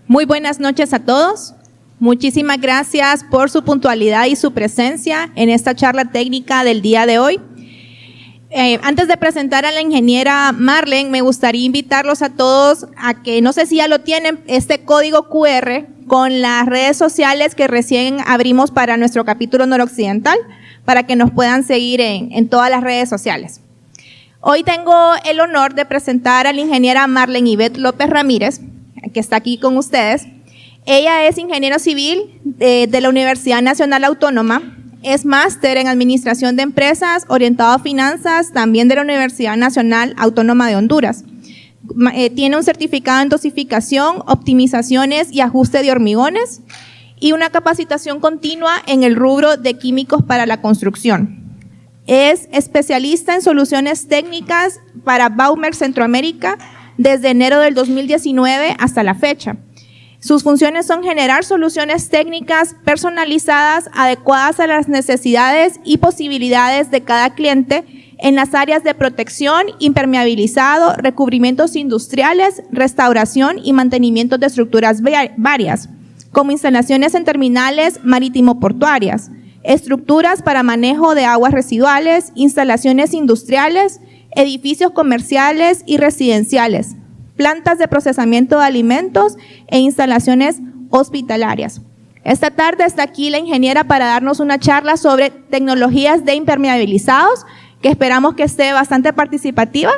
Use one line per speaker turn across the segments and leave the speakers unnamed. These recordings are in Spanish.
Muy buenas noches a todos. Muchísimas gracias por su puntualidad y su presencia en esta charla técnica del día de hoy. Antes de presentar a la ingeniera Marlene, me gustaría invitarlos a todos a que, no sé si ya lo tienen, este código QR con las redes sociales que recién abrimos para nuestro capítulo noroccidental, para que nos puedan seguir en todas las redes sociales. Hoy tengo el honor de presentar a la ingeniera Marlene Ivette López Ramírez, que está aquí con ustedes. Ella es ingeniero civil de la Universidad Nacional Autónoma, es máster en Administración de Empresas, orientado a finanzas, también de la Universidad Nacional Autónoma de Honduras. Tiene un certificado en dosificación, optimizaciones y ajuste de hormigones y una capacitación continua en el rubro de químicos para la construcción. Es especialista en soluciones técnicas para Baumer Centroamérica desde enero del 2019 hasta la fecha. Sus funciones son generar soluciones técnicas personalizadas, adecuadas a las necesidades y posibilidades de cada cliente en las áreas de protección, impermeabilizado, recubrimientos industriales, restauración y mantenimiento de estructuras varias, como instalaciones en terminales marítimo-portuarias, estructuras para manejo de aguas residuales, instalaciones industriales, edificios comerciales y residenciales, plantas de procesamiento de alimentos e instalaciones hospitalarias. Esta tarde está aquí la ingeniera para darnos una charla sobre tecnologías de impermeabilizados, que esperamos que esté bastante participativa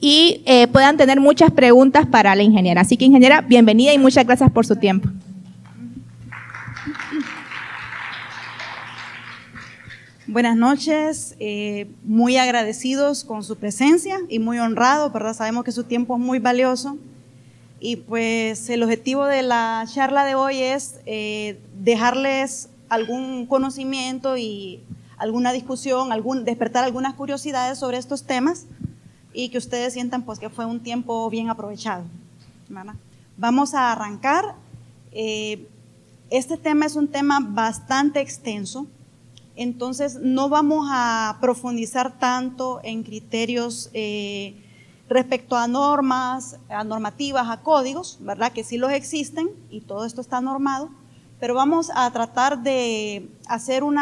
y puedan tener muchas preguntas para la ingeniera. Así que, ingeniera, bienvenida y muchas gracias por su tiempo.
Buenas noches, muy agradecidos con su presencia y muy honrados, ¿verdad? Sabemos que su tiempo es muy valioso y pues el objetivo de la charla de hoy es dejarles algún conocimiento y alguna discusión, despertar algunas curiosidades sobre estos temas y que ustedes sientan pues que fue un tiempo bien aprovechado, ¿verdad? Vamos a arrancar. Este tema es un tema bastante extenso. Entonces, no vamos a profundizar tanto en criterios respecto a normas, a normativas, a códigos, ¿verdad? Que sí los existen y todo esto está normado, pero vamos a tratar de hacer un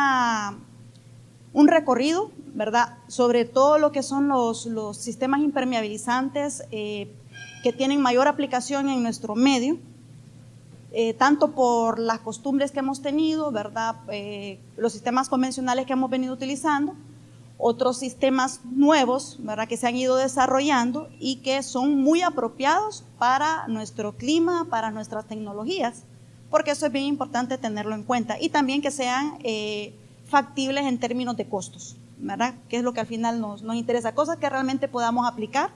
recorrido, ¿verdad? Sobre todo lo que son los sistemas impermeabilizantes que tienen mayor aplicación en nuestro medio. Tanto por las costumbres que hemos tenido, ¿verdad? Los sistemas convencionales que hemos venido utilizando, otros sistemas nuevos, ¿verdad? Que se han ido desarrollando y que son muy apropiados para nuestro clima, para nuestras tecnologías, porque eso es bien importante tenerlo en cuenta, y también que sean factibles en términos de costos, ¿verdad? Que es lo que al final nos interesa, cosas que realmente podamos aplicar.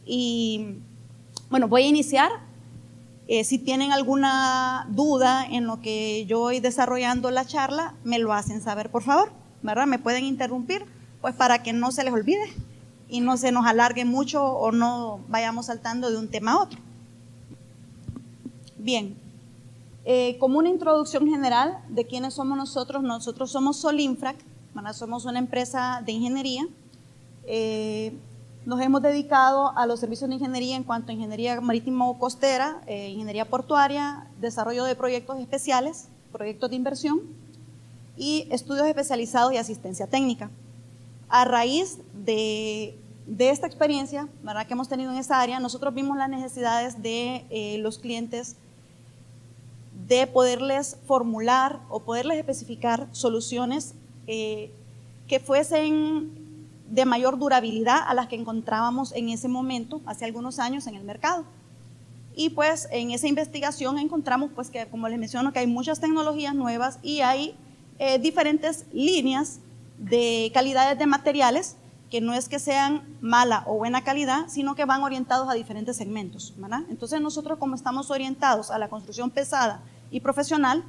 Y bueno, voy a iniciar. Si tienen alguna duda en lo que yo voy desarrollando la charla, me lo hacen saber, por favor, ¿verdad? Me pueden interrumpir, pues para que no se les olvide y no se nos alargue mucho o no vayamos saltando de un tema a otro. Bien, como una introducción general de quiénes somos nosotros somos Solinfrac, ¿verdad? Somos una empresa de ingeniería. Nos hemos dedicado a los servicios de ingeniería en cuanto a ingeniería marítimo-costera, ingeniería portuaria, desarrollo de proyectos especiales, proyectos de inversión y estudios especializados y asistencia técnica. A raíz de esta experiencia, ¿verdad?, que hemos tenido en esa área, nosotros vimos las necesidades de los clientes de poderles formular o poderles especificar soluciones que fuesen de mayor durabilidad a las que encontrábamos en ese momento, hace algunos años, en el mercado. Y pues en esa investigación encontramos pues que, como les menciono, que hay muchas tecnologías nuevas y hay diferentes líneas de calidades de materiales que no es que sean mala o buena calidad, sino que van orientados a diferentes segmentos, ¿verdad? Entonces nosotros, como estamos orientados a la construcción pesada y profesional,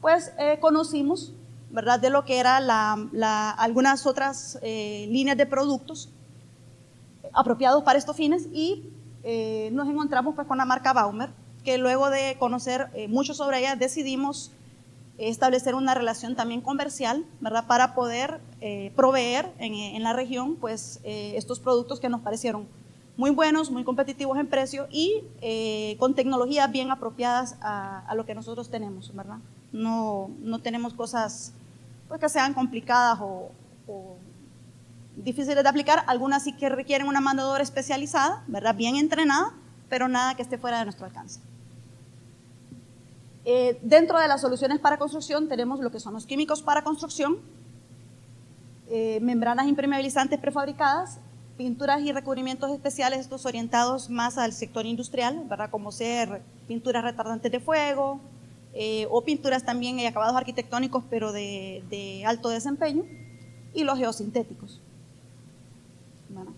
pues conocimos, ¿verdad?, de lo que era algunas otras líneas de productos apropiados para estos fines y nos encontramos pues con la marca Baumer, que luego de conocer mucho sobre ella decidimos establecer una relación también comercial, ¿verdad?, para poder proveer en la región pues estos productos que nos parecieron muy buenos, muy competitivos en precio y con tecnologías bien apropiadas a lo que nosotros tenemos, ¿verdad? No tenemos cosas pues, que sean complicadas o difíciles de aplicar, algunas sí que requieren una mano de obra especializada, ¿verdad? Bien entrenada, pero nada que esté fuera de nuestro alcance. Dentro de las soluciones para construcción tenemos lo que son los químicos para construcción, membranas impermeabilizantes prefabricadas, pinturas y recubrimientos especiales, estos orientados más al sector industrial, ¿verdad? Como ser pinturas retardantes de fuego o pinturas también y acabados arquitectónicos, pero de alto desempeño, y los geosintéticos. Bueno.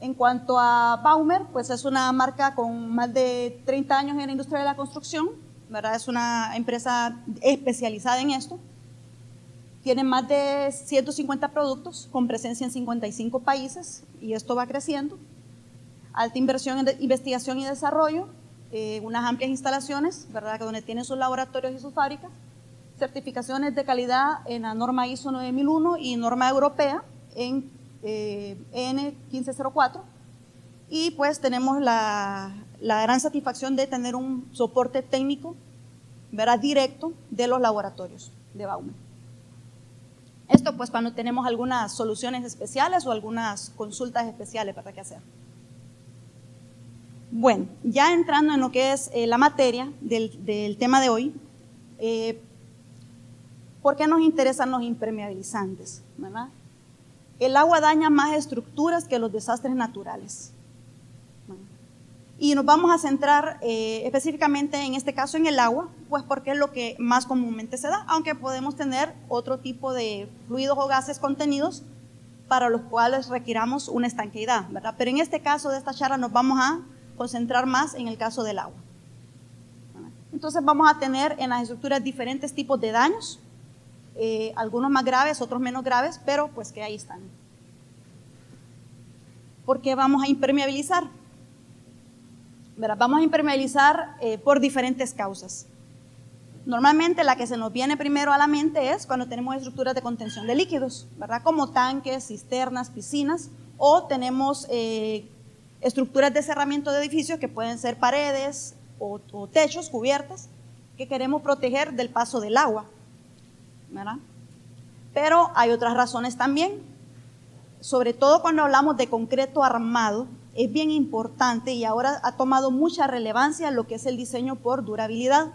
En cuanto a Baumer, pues es una marca con más de 30 años en la industria de la construcción, ¿verdad? Es una empresa especializada en esto. Tiene más de 150 productos con presencia en 55 países y esto va creciendo. Alta inversión en investigación y desarrollo, unas amplias instalaciones, ¿verdad? Donde tienen sus laboratorios y sus fábricas. Certificaciones de calidad en la norma ISO 9001 y norma europea en EN 1504. Y pues tenemos la gran satisfacción de tener un soporte técnico, ¿verdad? Directo de los laboratorios de Baumer. Esto pues cuando tenemos algunas soluciones especiales o algunas consultas especiales, ¿verdad? Que hacer. Bueno, ya entrando en lo que es la materia del tema de hoy, ¿por qué nos interesan los impermeabilizantes? ¿Verdad? El agua daña más estructuras que los desastres naturales. Y nos vamos a centrar específicamente en este caso en el agua, pues porque es lo que más comúnmente se da, aunque podemos tener otro tipo de fluidos o gases contenidos para los cuales requiramos una estanqueidad, ¿verdad? Pero en este caso de esta charla nos vamos a concentrar más en el caso del agua. Entonces vamos a tener en las estructuras diferentes tipos de daños, algunos más graves, otros menos graves, pero pues que ahí están. ¿Por qué vamos a impermeabilizar? ¿Verdad? Vamos a impermeabilizar por diferentes causas. Normalmente la que se nos viene primero a la mente es cuando tenemos estructuras de contención de líquidos, ¿verdad? Como tanques, cisternas, piscinas, o tenemos estructuras de cerramiento de edificios que pueden ser paredes o techos, cubiertas, que queremos proteger del paso del agua, ¿verdad? Pero hay otras razones también, sobre todo cuando hablamos de concreto armado, es bien importante y ahora ha tomado mucha relevancia lo que es el diseño por durabilidad,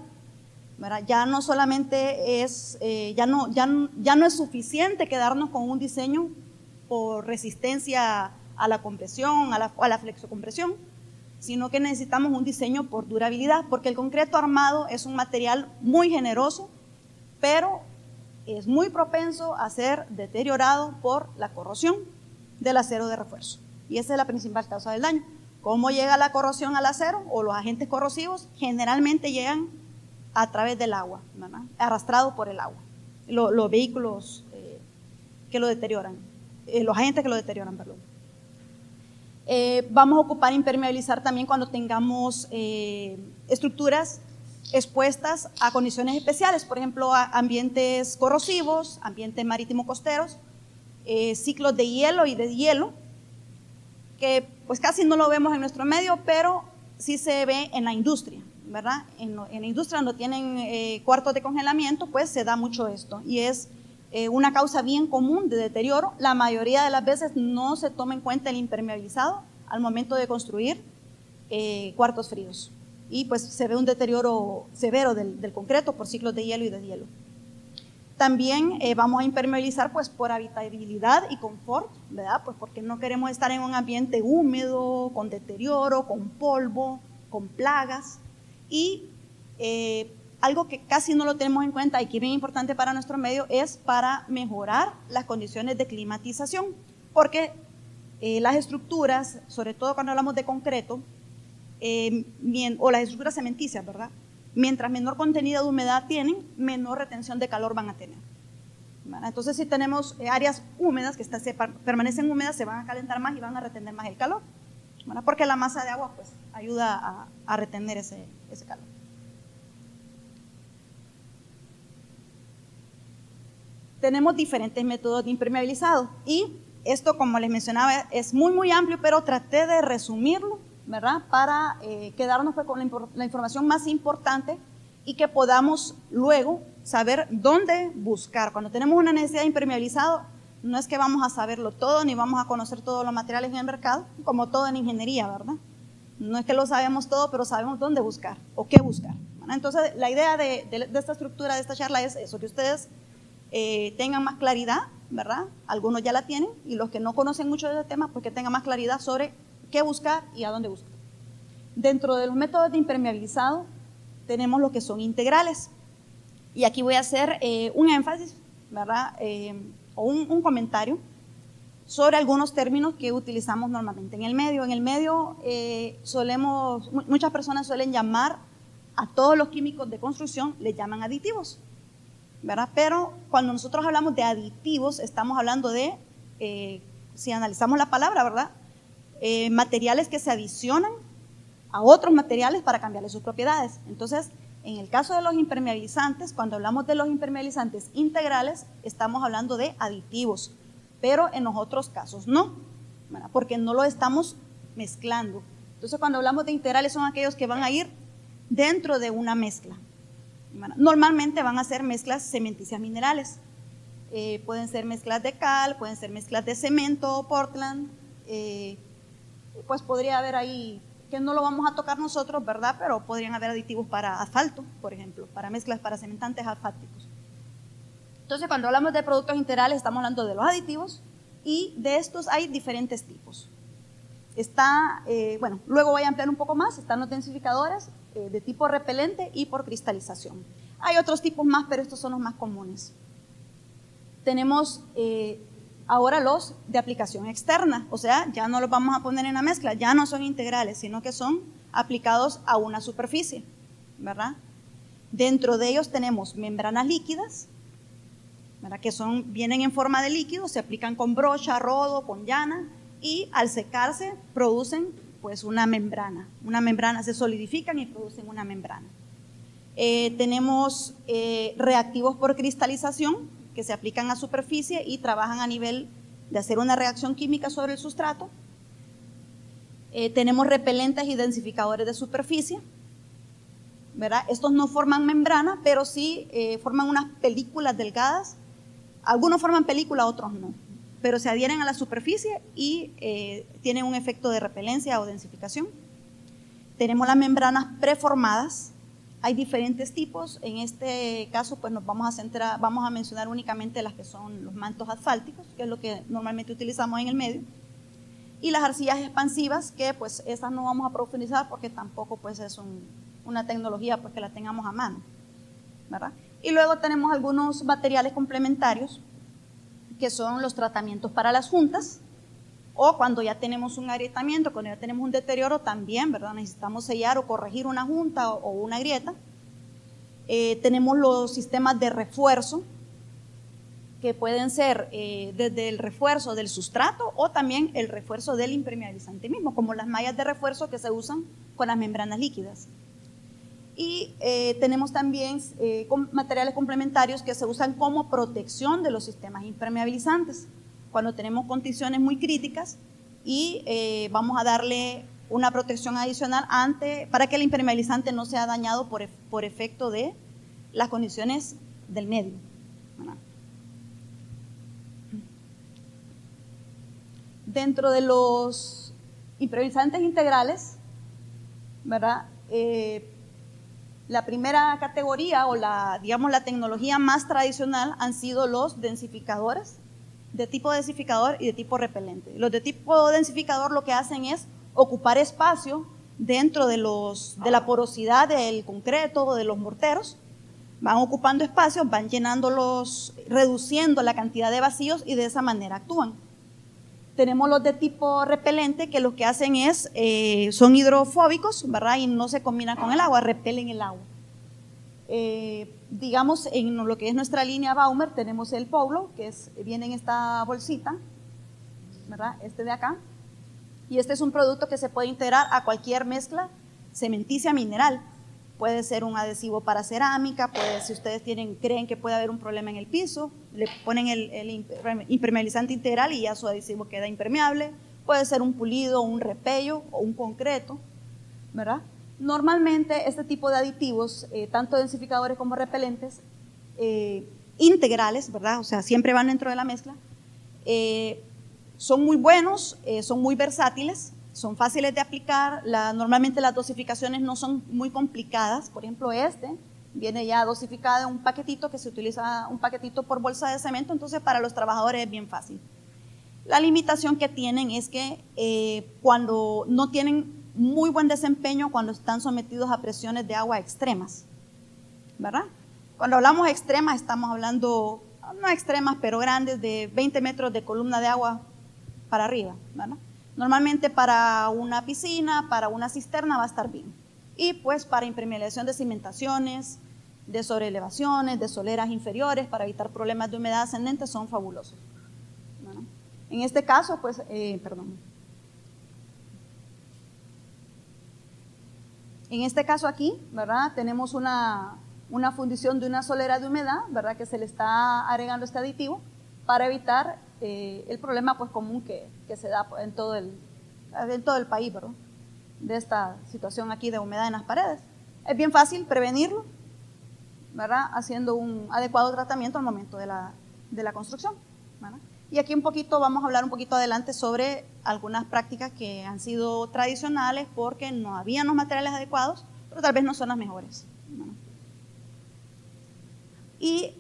¿verdad? Ya no solamente es, ya no es suficiente quedarnos con un diseño por resistencia a la compresión, a la flexocompresión, sino que necesitamos un diseño por durabilidad, porque el concreto armado es un material muy generoso, pero es muy propenso a ser deteriorado por la corrosión del acero de refuerzo. Y esa es la principal causa del daño. ¿Cómo llega la corrosión al acero o los agentes corrosivos? Generalmente llegan a través del agua, ¿verdad? Arrastrados por el agua. Los vehículos que lo deterioran, los agentes que lo deterioran, perdón. Vamos a ocupar impermeabilizar también cuando tengamos estructuras expuestas a condiciones especiales, por ejemplo, a ambientes corrosivos, ambientes marítimo costeros, ciclos de hielo y deshielo, que pues casi no lo vemos en nuestro medio, pero sí se ve en la industria, ¿verdad? En la industria donde tienen cuartos de congelamiento, pues se da mucho esto y es una causa bien común de deterioro. La mayoría de las veces no se toma en cuenta el impermeabilizado al momento de construir cuartos fríos y pues se ve un deterioro severo del concreto por ciclos de hielo y deshielo. También vamos a impermeabilizar pues por habitabilidad y confort, ¿verdad? Pues porque no queremos estar en un ambiente húmedo, con deterioro, con polvo, con plagas. Y algo que casi no lo tenemos en cuenta y que es bien importante para nuestro medio es para mejorar las condiciones de climatización, porque las estructuras, sobre todo cuando hablamos de concreto, o las estructuras cementicias, ¿verdad? Mientras menor contenido de humedad tienen, menor retención de calor van a tener. ¿Verdad? Entonces, si tenemos áreas húmedas que permanecen húmedas, se van a calentar más y van a retener más el calor, ¿verdad? Porque la masa de agua pues, ayuda a retener ese calor. tenemos diferentes métodos de impermeabilizado y esto, como les mencionaba, es muy amplio, pero traté de resumirlo, ¿verdad? Para quedarnos con la información más importante y que podamos luego saber dónde buscar. Cuando tenemos una necesidad de impermeabilizado, no es que vamos a saberlo todo, ni vamos a conocer todos los materiales en el mercado, como todo en ingeniería, ¿verdad? No es que lo sabemos todo, pero sabemos dónde buscar o qué buscar, ¿verdad? Entonces, la idea de esta estructura, de esta charla es eso, que ustedes tengan más claridad, ¿verdad? Algunos ya la tienen, y los que no conocen mucho de este tema, pues que tengan más claridad sobre qué buscar y a dónde buscar. Dentro de los métodos de impermeabilizado, tenemos lo que son integrales. Y aquí voy a hacer un énfasis, ¿verdad? O un comentario sobre algunos términos que utilizamos normalmente en el medio. En el medio muchas personas suelen llamar a todos los químicos de construcción, les llaman aditivos, ¿verdad? Pero cuando nosotros hablamos de aditivos, estamos hablando de, si analizamos la palabra, ¿verdad? Materiales que se adicionan a otros materiales para cambiarle sus propiedades. Entonces, en el caso de los impermeabilizantes, cuando hablamos de los impermeabilizantes integrales, estamos hablando de aditivos, pero en los otros casos no, ¿verdad? Porque no lo estamos mezclando. Entonces, cuando hablamos de integrales, son aquellos que van a ir dentro de una mezcla. Normalmente van a ser mezclas cementicias minerales, pueden ser mezclas de cal, pueden ser mezclas de cemento, Portland, pues podría haber ahí, que no lo vamos a tocar nosotros, ¿verdad? Pero podrían haber aditivos para asfalto, por ejemplo, para mezclas para cementantes asfálticos. Entonces, cuando hablamos de productos integrales, estamos hablando de los aditivos, y de estos hay diferentes tipos. Bueno, luego voy a ampliar un poco más, están los densificadores de tipo repelente y por cristalización. Hay otros tipos más, pero estos son los más comunes. Tenemos ahora los de aplicación externa, o sea, ya no los vamos a poner en la mezcla, ya no son integrales, sino que son aplicados a una superficie, ¿verdad? Dentro de ellos tenemos membranas líquidas, ¿verdad? Que vienen en forma de líquido, se aplican con brocha, rodo, con llana, y al secarse producen pues una membrana, se solidifican y producen una membrana. Tenemos reactivos por cristalización que se aplican a superficie y trabajan a nivel de hacer una reacción química sobre el sustrato. Tenemos repelentes y densificadores de superficie, ¿verdad? Estos no forman membrana, pero sí forman unas películas delgadas. Algunos forman película, otros no, pero se adhieren a la superficie y tienen un efecto de repelencia o densificación. Tenemos las membranas preformadas. Hay diferentes tipos. En este caso, pues nos vamos a mencionar únicamente las que son los mantos asfálticos, que es lo que normalmente utilizamos en el medio, y las arcillas expansivas, que pues esas no vamos a profundizar porque tampoco pues es una tecnología pues que la tengamos a mano, ¿verdad? Y luego tenemos algunos materiales complementarios, que son los tratamientos para las juntas, o cuando ya tenemos un agrietamiento, cuando ya tenemos un deterioro también, ¿verdad? Necesitamos sellar o corregir una junta o una grieta. Tenemos los sistemas de refuerzo, que pueden ser desde el refuerzo del sustrato o también el refuerzo del impermeabilizante mismo, como las mallas de refuerzo que se usan con las membranas líquidas. Y tenemos también materiales complementarios que se usan como protección de los sistemas impermeabilizantes, cuando tenemos condiciones muy críticas y vamos a darle una protección adicional para que el impermeabilizante no sea dañado por efecto de las condiciones del medio, ¿verdad? Dentro de los impermeabilizantes integrales, ¿verdad? La primera categoría o la tecnología más tradicional han sido los densificadores, de tipo densificador y de tipo repelente. Los de tipo densificador lo que hacen es ocupar espacio dentro de la porosidad del concreto o de los morteros, van ocupando espacios, van llenándolos, reduciendo la cantidad de vacíos y de esa manera actúan. Tenemos los de tipo repelente que lo que hacen es, son hidrofóbicos, ¿verdad? Y no se combinan con el agua, repelen el agua. Digamos, en lo que es nuestra línea Baumer tenemos el Polo, que viene en esta bolsita, ¿verdad? Este de acá. Y este es un producto que se puede integrar a cualquier mezcla cementicia mineral, puede ser un adhesivo para cerámica, si ustedes creen que puede haber un problema en el piso, le ponen el impermeabilizante integral y ya su adhesivo queda impermeable. Puede ser un pulido, un repello o un concreto, ¿verdad? Normalmente este tipo de aditivos, tanto densificadores como repelentes, integrales, ¿verdad? O sea, siempre van dentro de la mezcla, son muy buenos, son muy versátiles, son fáciles de aplicar, normalmente las dosificaciones no son muy complicadas. Por ejemplo, viene ya dosificado en un paquetito, que se utiliza un paquetito por bolsa de cemento, entonces para los trabajadores es bien fácil. La limitación que tienen es que cuando no tienen muy buen desempeño, cuando están sometidos a presiones de agua extremas, ¿verdad? Cuando hablamos de extremas, estamos hablando, no extremas, pero grandes, de 20 metros de columna de agua para arriba, ¿verdad? Normalmente para una piscina, para una cisterna va a estar bien. Y pues para impermeabilización de cimentaciones, de sobreelevaciones, de soleras inferiores, para evitar problemas de humedad ascendente, son fabulosos, ¿verdad? En este caso, pues, En este caso aquí, ¿verdad? Tenemos una fundición de una solera de humedad, ¿verdad? Que se le está agregando este aditivo para evitar el problema pues común que se da en todo el país, ¿verdad? De esta situación aquí de humedad en las paredes. Es bien fácil prevenirlo, ¿verdad? Haciendo un adecuado tratamiento al momento de la construcción, ¿verdad? Y aquí vamos a hablar un poquito adelante sobre algunas prácticas que han sido tradicionales porque no habían los materiales adecuados, pero tal vez no son las mejores, ¿verdad? Y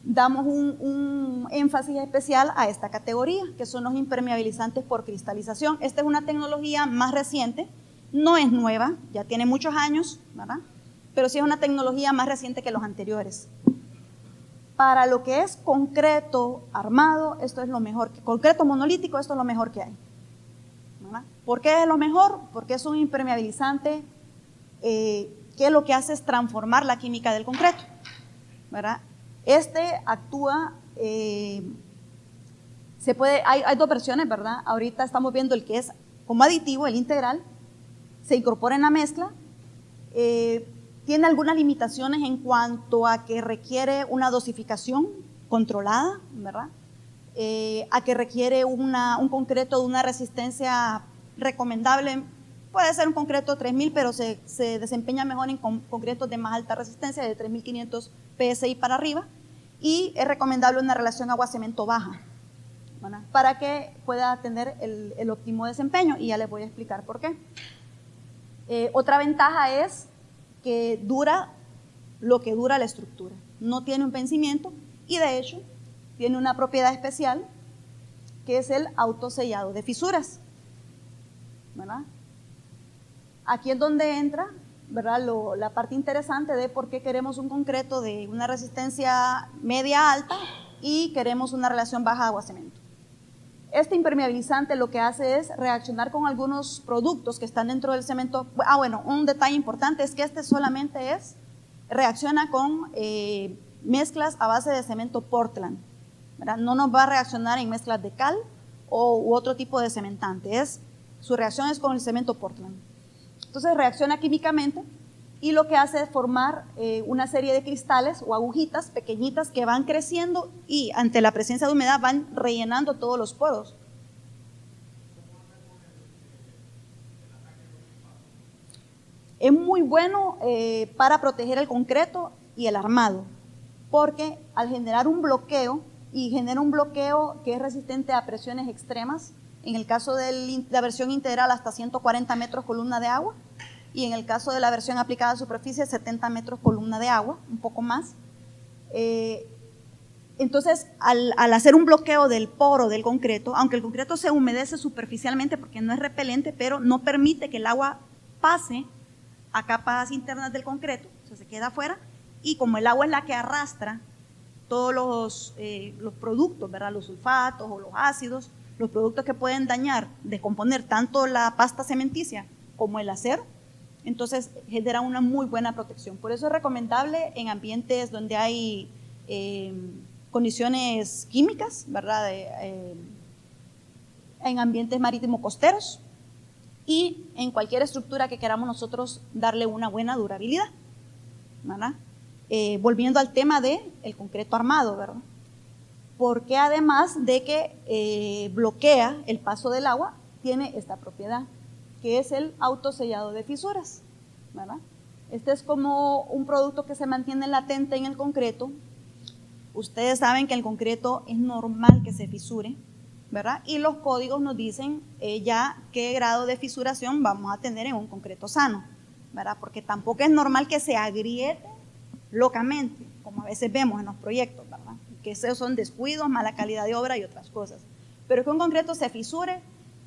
damos un énfasis especial a esta categoría, que son los impermeabilizantes por cristalización. Esta es una tecnología más reciente, no es nueva, ya tiene muchos años, ¿verdad? Pero sí es una tecnología más reciente que los anteriores. Para lo que es concreto armado, esto es lo mejor, concreto monolítico, esto es lo mejor que hay, ¿verdad? ¿Por qué es lo mejor? Porque es un impermeabilizante que lo que hace es transformar la química del concreto, ¿verdad? Actúa, hay dos versiones, ¿verdad? Ahorita estamos viendo el que es como aditivo, el integral, se incorpora en la mezcla, tiene algunas limitaciones en cuanto a que requiere una dosificación controlada, ¿verdad? A que requiere un concreto de una resistencia recomendable. Puede ser un concreto 3000, pero se desempeña mejor en concretos de más alta resistencia, de 3500 PSI para arriba, y es recomendable una relación agua-cemento baja, ¿verdad? Para que pueda tener el óptimo desempeño, y ya les voy a explicar por qué. Otra ventaja es que dura lo que dura la estructura, no tiene un vencimiento y de hecho tiene una propiedad especial que es el autosellado de fisuras, ¿verdad? Aquí es donde entra, ¿verdad? La parte interesante de por qué queremos un concreto de una resistencia media alta y queremos una relación baja agua-cemento. Este impermeabilizante lo que hace es reaccionar con algunos productos que están dentro del cemento. Bueno, un detalle importante es que solamente reacciona con mezclas a base de cemento Portland, ¿verdad? No nos va a reaccionar en mezclas de cal u otro tipo de cementante. Su reacción es con el cemento Portland. Entonces reacciona químicamente y lo que hace es formar una serie de cristales o agujitas pequeñitas que van creciendo y ante la presencia de humedad van rellenando todos los poros. Es muy bueno para proteger el concreto y el armado, porque al generar un bloqueo, y genera un bloqueo que es resistente a presiones extremas, en el caso de la versión integral hasta 140 metros columna de agua, y en el caso de la versión aplicada a superficie 70 metros columna de agua, un poco más. Entonces, al hacer un bloqueo del poro del concreto, aunque el concreto se humedece superficialmente porque no es repelente, pero no permite que el agua pase a capas internas del concreto, o sea, se queda afuera, y como el agua es la que arrastra todos los productos, ¿verdad? Los sulfatos o los ácidos, los productos que pueden dañar, descomponer tanto la pasta cementicia como el acero, entonces genera una muy buena protección. Por eso es recomendable en ambientes donde hay condiciones químicas, ¿verdad? En ambientes marítimo costeros, y en cualquier estructura que queramos nosotros darle una buena durabilidad, ¿verdad? Volviendo al tema del concreto armado, ¿verdad? Porque además de que bloquea el paso del agua, tiene esta propiedad, que es el autosellado de fisuras, ¿verdad? Este es como un producto que se mantiene latente en el concreto. Ustedes saben que el concreto es normal que se fisure, ¿verdad? Y los códigos nos dicen ya qué grado de fisuración vamos a tener en un concreto sano, ¿verdad? Porque tampoco es normal que se agriete locamente, como a veces vemos en los proyectos, ¿verdad? Que esos son descuidos, mala calidad de obra y otras cosas. Pero que un concreto se fisure,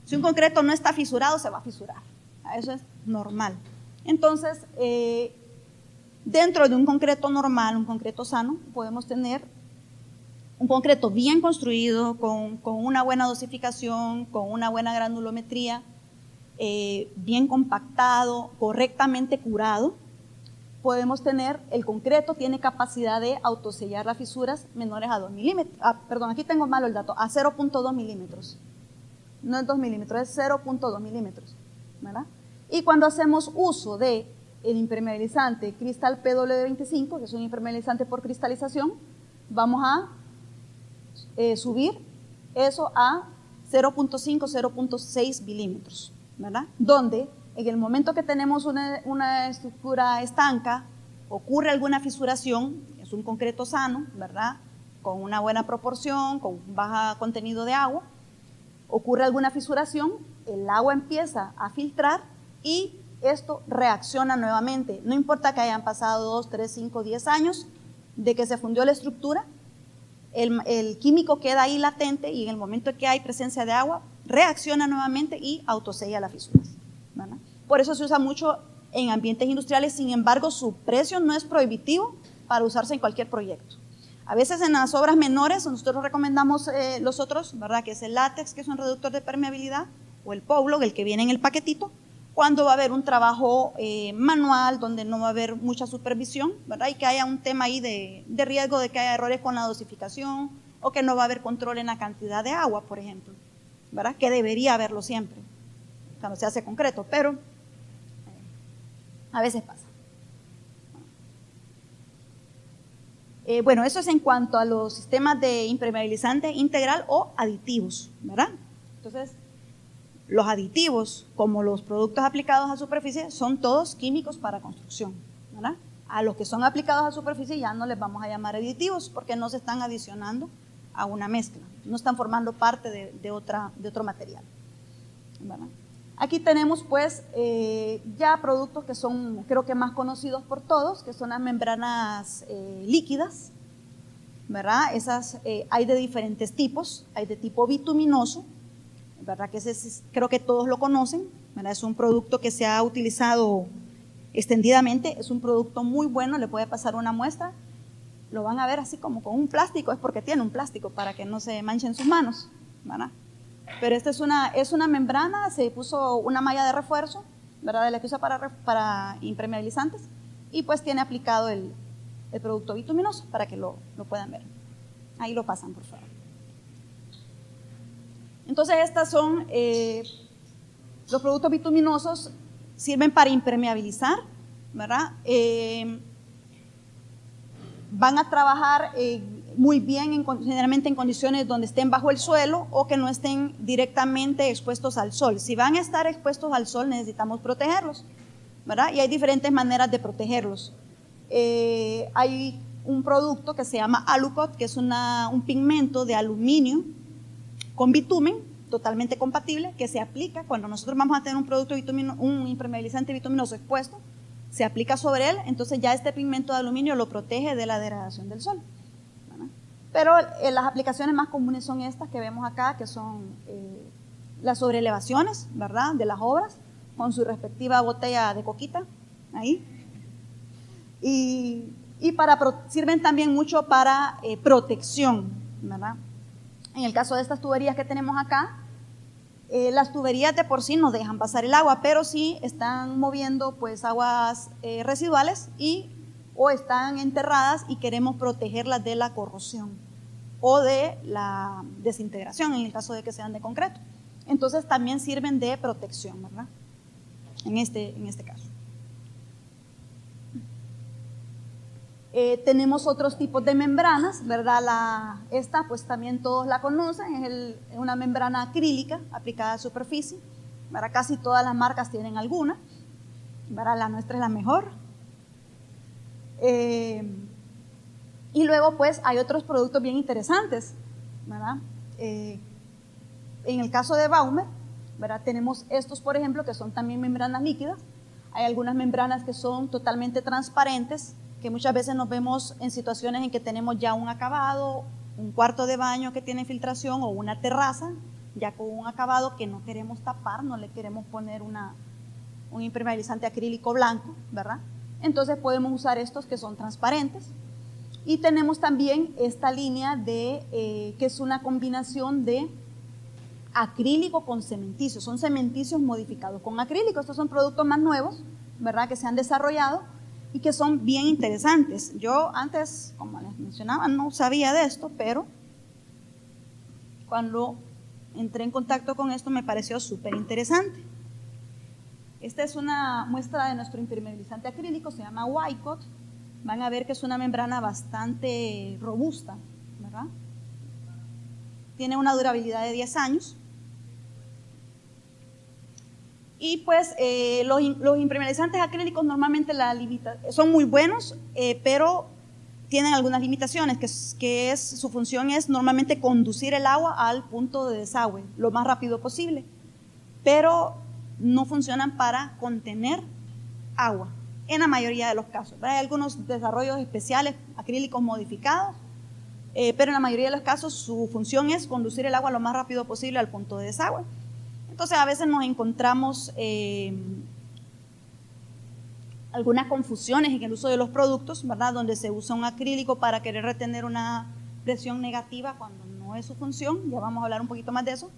si un concreto no está fisurado, se va a fisurar. Eso es normal. Entonces, dentro de un concreto normal, un concreto sano, podemos tener un concreto bien construido, con una buena dosificación, con una buena granulometría, bien compactado, correctamente curado. Podemos tener, el concreto tiene capacidad de autosellar las fisuras menores a 2 milímetros. Perdón, aquí tengo malo el dato, a 0.2 milímetros. No es 2 milímetros, es 0.2 milímetros, ¿verdad? Y cuando hacemos uso del impermeabilizante Cristal PW25, que es un impermeabilizante por cristalización, vamos a subir eso a 0.5, 0.6 milímetros, ¿verdad? Donde en el momento que tenemos una estructura estanca, ocurre alguna fisuración, es un concreto sano, ¿verdad? Con una buena proporción, con bajo contenido de agua, ocurre alguna fisuración, el agua empieza a filtrar y esto reacciona nuevamente. No importa que hayan pasado 2, 3, 5, 10 años de que se fundió la estructura, el químico queda ahí latente y en el momento que hay presencia de agua, reacciona nuevamente y autosella las fisuras, ¿verdad? Por eso se usa mucho en ambientes industriales, sin embargo, su precio no es prohibitivo para usarse en cualquier proyecto. A veces en las obras menores, nosotros recomendamos los otros, ¿verdad? Que es el látex, que es un reductor de permeabilidad, o el Poblog, el que viene en el paquetito, cuando va a haber un trabajo manual, donde no va a haber mucha supervisión, ¿verdad? Y que haya un tema ahí de riesgo de que haya errores con la dosificación, o que no va a haber control en la cantidad de agua, por ejemplo, ¿verdad? Que debería haberlo siempre, cuando se hace concreto, pero a veces pasa. Bueno, eso es en cuanto a los sistemas de impermeabilizante integral o aditivos, ¿verdad? Entonces, los aditivos, como los productos aplicados a superficie, son todos químicos para construcción, ¿verdad? A los que son aplicados a superficie ya no les vamos a llamar aditivos porque no se están adicionando a una mezcla, no están formando parte de otro material, ¿verdad? Aquí tenemos pues ya productos que son creo que más conocidos por todos, que son las membranas líquidas, ¿verdad? Esas hay de diferentes tipos, hay de tipo bituminoso, ¿verdad? Que ese creo que todos lo conocen, ¿verdad? Es un producto que se ha utilizado extendidamente, es un producto muy bueno, le puede pasar una muestra, lo van a ver así como con un plástico, es porque tiene un plástico para que no se manchen sus manos, ¿verdad? Pero esta es una membrana, se puso una malla de refuerzo, ¿verdad? De la que usa para impermeabilizantes, y pues tiene aplicado el producto bituminoso para que lo puedan ver. Ahí lo pasan, por favor. Entonces estas son, los productos bituminosos sirven para impermeabilizar, ¿verdad? Van a trabajar muy bien, generalmente en condiciones donde estén bajo el suelo o que no estén directamente expuestos al sol. Si van a estar expuestos al sol, necesitamos protegerlos, ¿verdad? Y hay diferentes maneras de protegerlos. Hay un producto que se llama Alucot, que es un pigmento de aluminio con bitumen, totalmente compatible, que se aplica cuando nosotros vamos a tener un producto un impermeabilizante bituminoso expuesto, se aplica sobre él, entonces ya este pigmento de aluminio lo protege de la degradación del sol, ¿verdad? Pero las aplicaciones más comunes son estas que vemos acá, que son las sobreelevaciones, ¿verdad? De las obras, con su respectiva botella de coquita, ahí. Y sirven también mucho para protección, ¿verdad? En el caso de estas tuberías que tenemos acá, las tuberías de por sí no dejan pasar el agua, pero sí están moviendo pues aguas residuales o están enterradas y queremos protegerlas de la corrosión o de la desintegración en el caso de que sean de concreto. Entonces también sirven de protección, ¿verdad? en este caso. Tenemos otros tipos de membranas, ¿verdad? Esta pues también todos la conocen, es una membrana acrílica aplicada a superficie, ¿verdad? Casi todas las marcas tienen alguna, ¿verdad? La nuestra es la mejor. Y luego pues hay otros productos bien interesantes, ¿verdad? En el caso de Baumer, ¿verdad? Tenemos estos, por ejemplo, que son también membranas líquidas. Hay algunas membranas que son totalmente transparentes, que muchas veces nos vemos en situaciones en que tenemos ya un acabado, un cuarto de baño que tiene filtración o una terraza, ya con un acabado que no queremos tapar, no le queremos poner un impermeabilizante acrílico blanco, ¿verdad? Entonces podemos usar estos que son transparentes. Y tenemos también esta línea que es una combinación de acrílico con cementicio, son cementicios modificados con acrílico. Estos son productos más nuevos, ¿verdad? Que se han desarrollado y que son bien interesantes. Yo antes, como les mencionaba, no sabía de esto, pero cuando entré en contacto con esto me pareció súper interesante. Esta es una muestra de nuestro impermeabilizante acrílico, se llama Wycott. Van a ver que es una membrana bastante robusta, ¿verdad? Tiene una durabilidad de 10 años. Y pues los impermeabilizantes acrílicos normalmente son muy buenos, pero tienen algunas limitaciones, su función es normalmente conducir el agua al punto de desagüe lo más rápido posible, pero no funcionan para contener agua en la mayoría de los casos. Hay algunos desarrollos especiales, acrílicos modificados, pero en la mayoría de los casos su función es conducir el agua lo más rápido posible al punto de desagüe. Entonces a veces nos encontramos algunas confusiones en el uso de los productos, ¿verdad? Donde se usa un acrílico para querer retener una presión negativa cuando no es su función, ya vamos a hablar un poquito más de eso.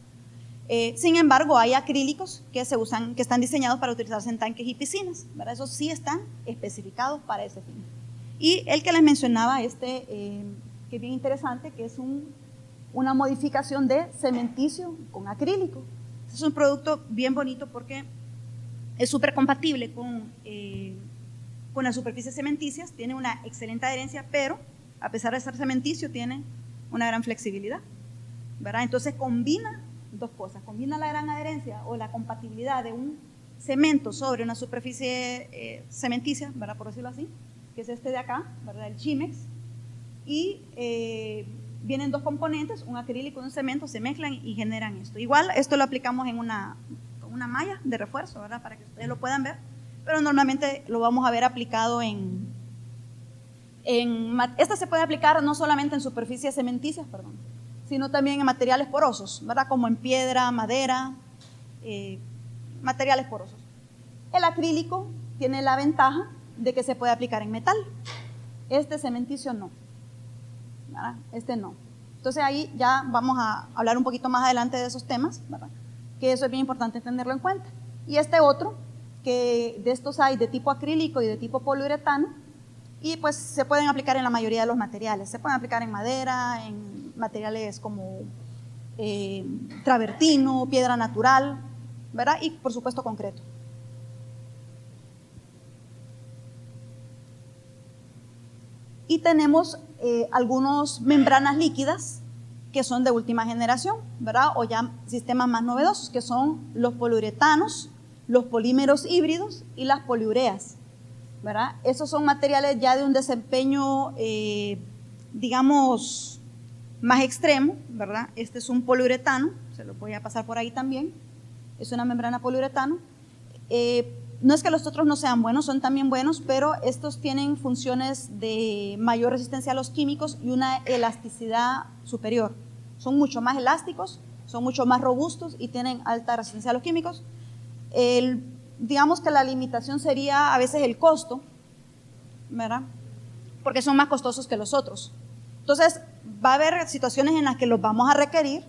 Sin embargo, hay acrílicos que se usan, que están diseñados para utilizarse en tanques y piscinas, ¿verdad? Esos sí están especificados para ese fin. Y el que les mencionaba, que es bien interesante, que es una modificación de cementicicio con acrílico. Es un producto bien bonito porque es súper compatible con las superficies cementicias, tiene una excelente adherencia, pero a pesar de ser cementicio tiene una gran flexibilidad, ¿verdad? Entonces combina dos cosas, combina la gran adherencia o la compatibilidad de un cemento sobre una superficie cementicia, ¿verdad? Por decirlo así, que es este de acá, ¿verdad? El Chimex, y vienen dos componentes, un acrílico y un cemento, se mezclan y generan esto. Igual esto lo aplicamos en una malla de refuerzo, ¿verdad? Para que ustedes lo puedan ver, pero normalmente lo vamos a ver aplicado esta se puede aplicar no solamente en superficies cementicias, sino también en materiales porosos, ¿verdad? Como en piedra, madera, materiales porosos. El acrílico tiene la ventaja de que se puede aplicar en metal. Este cementicio no, ¿verdad? Este no. Entonces ahí ya vamos a hablar un poquito más adelante de esos temas, ¿verdad? Que eso es bien importante tenerlo en cuenta. Y este otro, que de estos hay de tipo acrílico y de tipo poliuretano, y pues se pueden aplicar en la mayoría de los materiales. Se pueden aplicar en madera, en materiales como travertino, piedra natural, ¿verdad? Y por supuesto concreto. Y tenemos algunas membranas líquidas que son de última generación, ¿verdad? O ya sistemas más novedosos, que son los poliuretanos, los polímeros híbridos y las poliureas, ¿verdad? Esos son materiales ya de un desempeño, digamos, más extremo, ¿verdad? Este es un poliuretano, se lo voy a pasar por ahí también, es una membrana poliuretano. No es que los otros no sean buenos, son también buenos, pero estos tienen funciones de mayor resistencia a los químicos y una elasticidad superior. Son mucho más elásticos, son mucho más robustos y tienen alta resistencia a los químicos. Digamos que la limitación sería a veces el costo, ¿verdad? Porque son más costosos que los otros. Entonces, va a haber situaciones en las que los vamos a requerir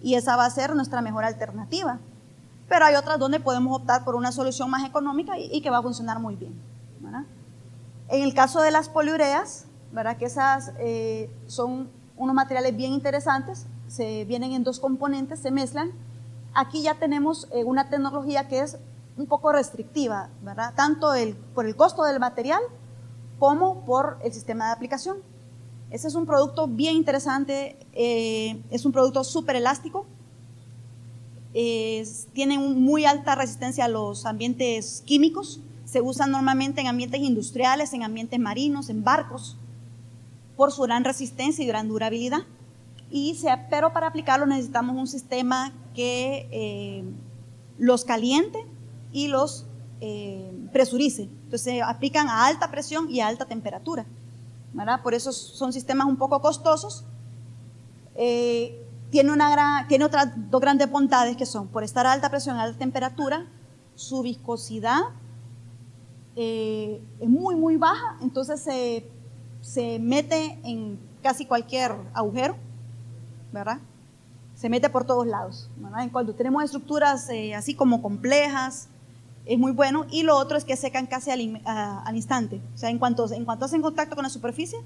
y esa va a ser nuestra mejor alternativa. Pero hay otras donde podemos optar por una solución más económica y que va a funcionar muy bien, ¿verdad? En el caso de las poliureas, ¿verdad? Que esas son unos materiales bien interesantes, vienen en dos componentes, se mezclan. Aquí ya tenemos una tecnología que es un poco restrictiva, ¿verdad? Tanto por el costo del material como por el sistema de aplicación. Ese es un producto bien interesante, es un producto súper elástico, tiene muy alta resistencia a los ambientes químicos, se usa normalmente en ambientes industriales, en ambientes marinos, en barcos, por su gran resistencia y gran durabilidad. Pero para aplicarlo necesitamos un sistema que los caliente y los presurice. Entonces se aplican a alta presión y a alta temperatura, ¿verdad? Por eso son sistemas un poco costosos. Tiene otras dos grandes bondades, que son, por estar a alta presión, a alta temperatura, su viscosidad es muy, muy baja, entonces se mete en casi cualquier agujero, ¿verdad? Se mete por todos lados, ¿verdad? Cuando tenemos estructuras así como complejas, es muy bueno. Y lo otro es que secan casi al instante, o sea, en cuanto hacen contacto con la superficie,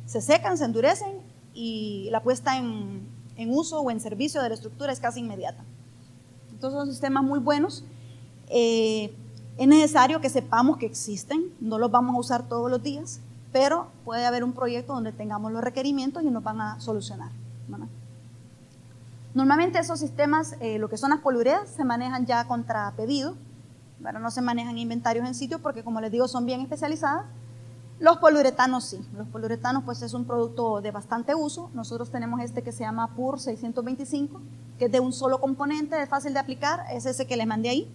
se secan, se endurecen y la puesta en uso o en servicio de la estructura es casi inmediata. Entonces son sistemas muy buenos. Es necesario que sepamos que existen, no los vamos a usar todos los días, pero puede haber un proyecto donde tengamos los requerimientos y nos van a solucionar, ¿verdad? Normalmente esos sistemas, lo que son las poliureas, se manejan ya contra pedido, ¿verdad? No se manejan inventarios en sitio porque, como les digo, son bien especializadas. Los poliuretanos sí, los poliuretanos pues es un producto de bastante uso. Nosotros tenemos este que se llama PUR 625, que es de un solo componente, es fácil de aplicar, es ese que les mandé ahí.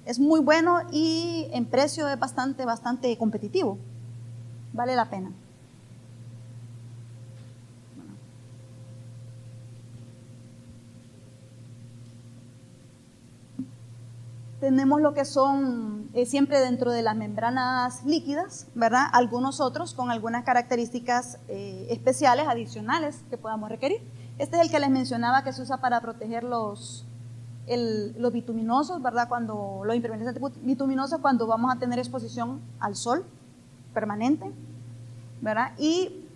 Es muy bueno y en precio es bastante competitivo, vale la pena. Tenemos lo que son siempre dentro de las membranas líquidas, ¿verdad? Algunos otros con algunas características especiales, adicionales que podamos requerir. Este es el que les mencionaba que se usa para proteger los bituminosos, ¿verdad? Los impermeabilizantes bituminosos cuando vamos a tener exposición al sol permanente, ¿verdad? Y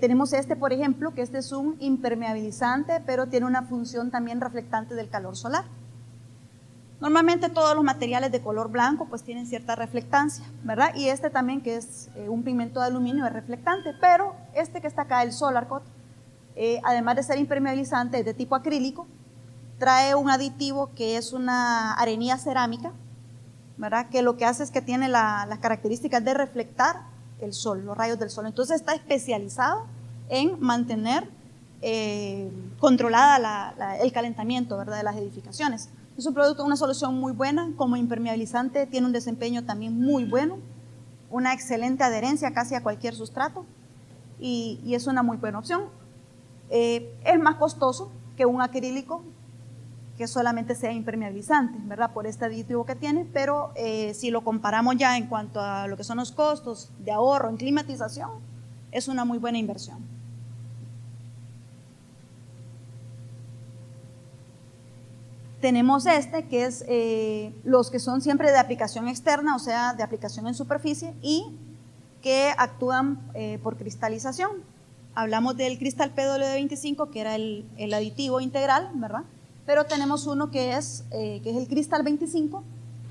tenemos este, por ejemplo, que este es un impermeabilizante, pero tiene una función también reflectante del calor solar. Normalmente todos los materiales de color blanco pues tienen cierta reflectancia, ¿verdad? Y este también, que es un pigmento de aluminio, es reflectante, pero este que está acá, el Solar Coat, además de ser impermeabilizante, es de tipo acrílico, trae un aditivo que es una arenilla cerámica, ¿verdad? Que lo que hace es que tiene las características de reflectar el sol, los rayos del sol. Entonces está especializado en mantener controlada el calentamiento, ¿verdad? De las edificaciones. Es un producto, una solución muy buena, como impermeabilizante tiene un desempeño también muy bueno, una excelente adherencia casi a cualquier sustrato y es una muy buena opción. Es más costoso que un acrílico que solamente sea impermeabilizante, ¿verdad? Por este aditivo que tiene, pero si lo comparamos ya en cuanto a lo que son los costos de ahorro en climatización, es una muy buena inversión. Tenemos este, que es los que son siempre de aplicación externa, o sea, de aplicación en superficie y que actúan por cristalización. Hablamos del cristal PWD25, que era el aditivo integral, ¿verdad? Pero tenemos uno que es el cristal 25,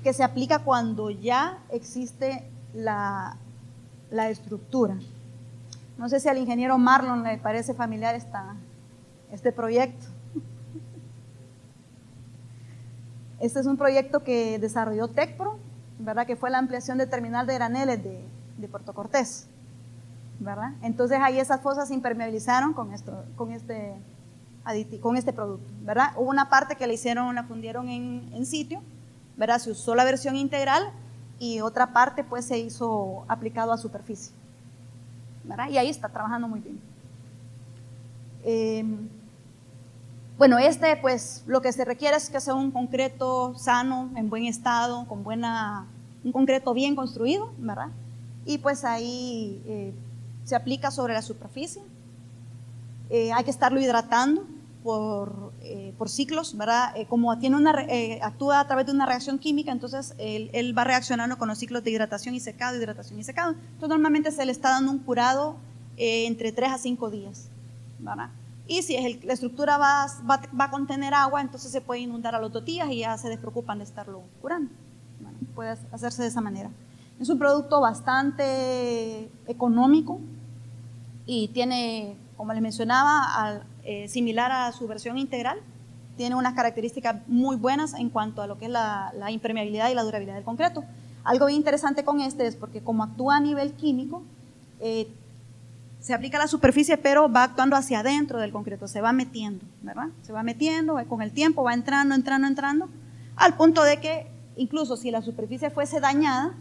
que se aplica cuando ya existe la estructura. No sé si al ingeniero Marlon le parece familiar este proyecto. Este es un proyecto que desarrolló Tecpro, ¿verdad? Que fue la ampliación de terminal de graneles de Puerto Cortés, ¿verdad? Entonces ahí esas fosas se impermeabilizaron con este producto, ¿verdad? Hubo una parte que la fundieron en sitio, ¿verdad? Se usó la versión integral y otra parte pues se hizo aplicado a superficie, ¿verdad? Y ahí está trabajando muy bien. Bueno, pues lo que se requiere es que sea un concreto sano, en buen estado, un concreto bien construido, ¿verdad? Y pues ahí se aplica sobre la superficie. Hay que estarlo hidratando por ciclos, ¿verdad? Como actúa a través de una reacción química, entonces él va reaccionando con los ciclos de hidratación y secado, Entonces normalmente se le está dando un curado entre 3 a 5 días, ¿verdad? Y si la estructura va a contener agua, entonces se puede inundar a los 2 días y ya se despreocupan de estarlo curando, ¿verdad? puede hacerse de esa manera. Es un producto bastante económico y tiene, como les mencionaba, similar a su versión integral, tiene unas características muy buenas en cuanto a lo que es la impermeabilidad y la durabilidad del concreto. Algo bien interesante con este es porque como actúa a nivel químico, se aplica a la superficie, pero va actuando hacia adentro del concreto, se va metiendo, ¿verdad? Se va metiendo, con el tiempo va entrando, al punto de que incluso si la superficie fuese dañada,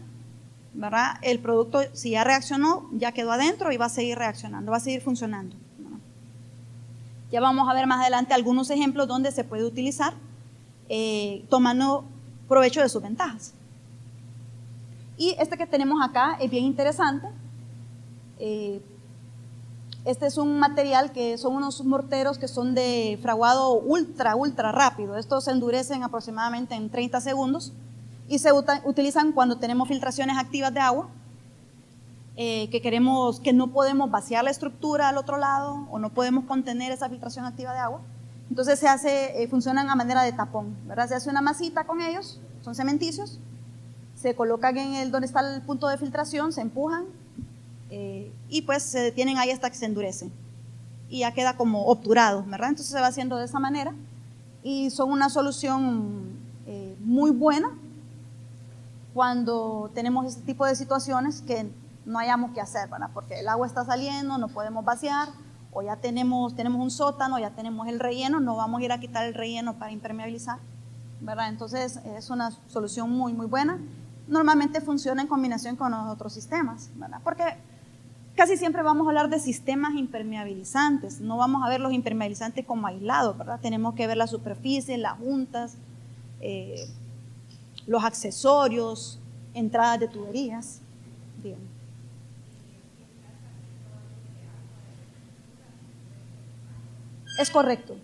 ¿verdad? El producto, si ya reaccionó, ya quedó adentro y va a seguir reaccionando, va a seguir funcionando, ¿verdad? Ya vamos a ver más adelante algunos ejemplos donde se puede utilizar tomando provecho de sus ventajas. Y este que tenemos acá es bien interesante. Este es un material que son unos morteros que son de fraguado ultra rápido. Estos se endurecen aproximadamente en 30 segundos y se utilizan cuando tenemos filtraciones activas de agua, que no podemos vaciar la estructura al otro lado o no podemos contener esa filtración activa de agua. Entonces funcionan a manera de tapón, ¿verdad? Se hace una masita con ellos, son cementicios, se colocan donde está el punto de filtración, se empujan y pues se detienen ahí hasta que se endurecen y ya queda como obturado, ¿verdad? Entonces se va haciendo de esa manera y son una solución muy buena cuando tenemos este tipo de situaciones que no hayamos que hacer, ¿verdad? Porque el agua está saliendo, no podemos vaciar, o ya tenemos un sótano, ya tenemos el relleno, no vamos a ir a quitar el relleno para impermeabilizar, ¿verdad? Entonces es una solución muy buena. Normalmente funciona en combinación con los otros sistemas, ¿verdad? Porque casi siempre vamos a hablar de sistemas impermeabilizantes, no vamos a ver los impermeabilizantes como aislados, ¿verdad? Tenemos que ver la superficie, las juntas, los accesorios, entradas de tuberías. Bien. Es correcto.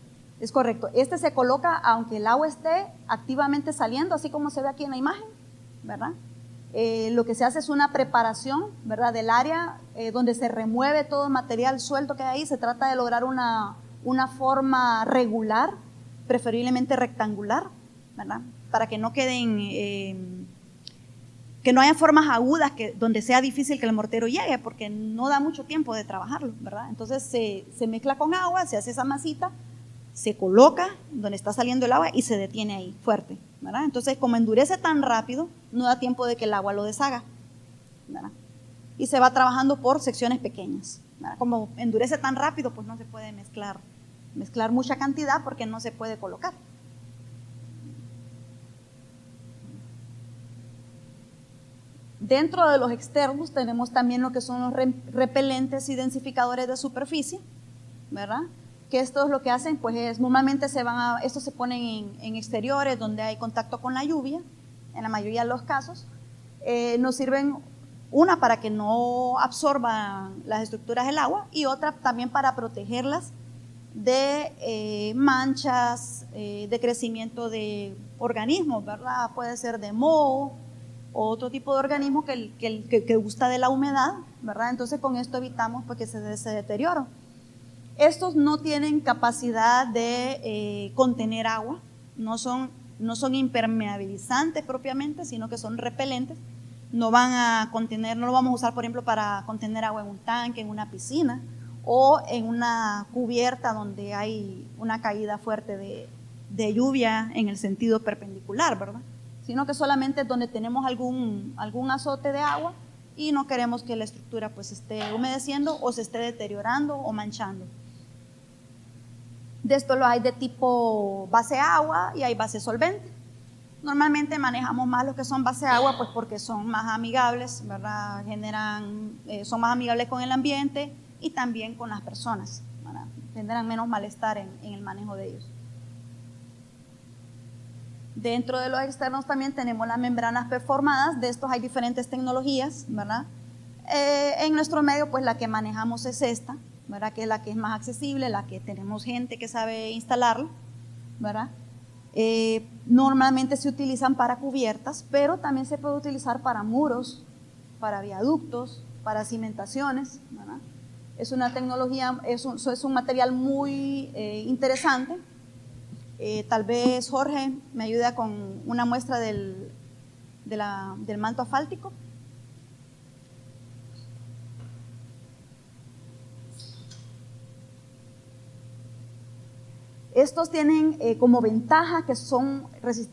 Este se coloca aunque el agua esté activamente saliendo, así como se ve aquí en la imagen, ¿verdad? Lo que se hace es una preparación, ¿verdad? Del área donde se remueve todo el material suelto que hay ahí. Se trata de lograr una forma regular, preferiblemente rectangular, ¿verdad? Para que no queden, que no haya formas agudas donde sea difícil que el mortero llegue, porque no da mucho tiempo de trabajarlo, ¿verdad? Entonces se mezcla con agua, se hace esa masita, se coloca donde está saliendo el agua y se detiene ahí, fuerte, ¿verdad? Entonces, como endurece tan rápido, no da tiempo de que el agua lo deshaga, ¿verdad? Y se va trabajando por secciones pequeñas, ¿verdad? Como endurece tan rápido, pues no se puede mezclar mucha cantidad porque no se puede colocar. Dentro de los externos tenemos también lo que son los repelentes y densificadores de superficie, ¿verdad? Que estos lo que hacen, pues es, normalmente estos se ponen en exteriores donde hay contacto con la lluvia, en la mayoría de los casos. Nos sirven una para que no absorban las estructuras del agua y otra también para protegerlas de manchas, de crecimiento de organismos, ¿verdad? Puede ser de moho o otro tipo de organismo que gusta de la humedad, ¿verdad? Entonces con esto evitamos pues, que se deterioren. Estos no tienen capacidad de contener agua, no son impermeabilizantes propiamente, sino que son repelentes. No van a contener, no lo vamos a usar, por ejemplo, para contener agua en un tanque, en una piscina o en una cubierta donde hay una caída fuerte de lluvia en el sentido perpendicular, ¿verdad? Sino que solamente donde tenemos algún azote de agua y no queremos que la estructura pues esté humedeciendo o se esté deteriorando o manchando. De esto lo hay de tipo base agua y hay base solvente. Normalmente manejamos más los que son base agua pues porque son más amigables, ¿verdad? Son más amigables con el ambiente y también con las personas, ¿verdad? Tendrán menos malestar en el manejo de ellos. Dentro de los externos también tenemos las membranas performadas. De estos hay diferentes tecnologías, ¿verdad? En nuestro medio pues la que manejamos es esta, ¿verdad? Que es la que es más accesible, la que tenemos gente que sabe instalarla, ¿verdad? Normalmente se utilizan para cubiertas, pero también se puede utilizar para muros, para viaductos, para cimentaciones, ¿verdad? Es una tecnología, es un material muy interesante. Tal vez Jorge me ayuda con una muestra del del manto asfáltico. Estos tienen como ventaja que son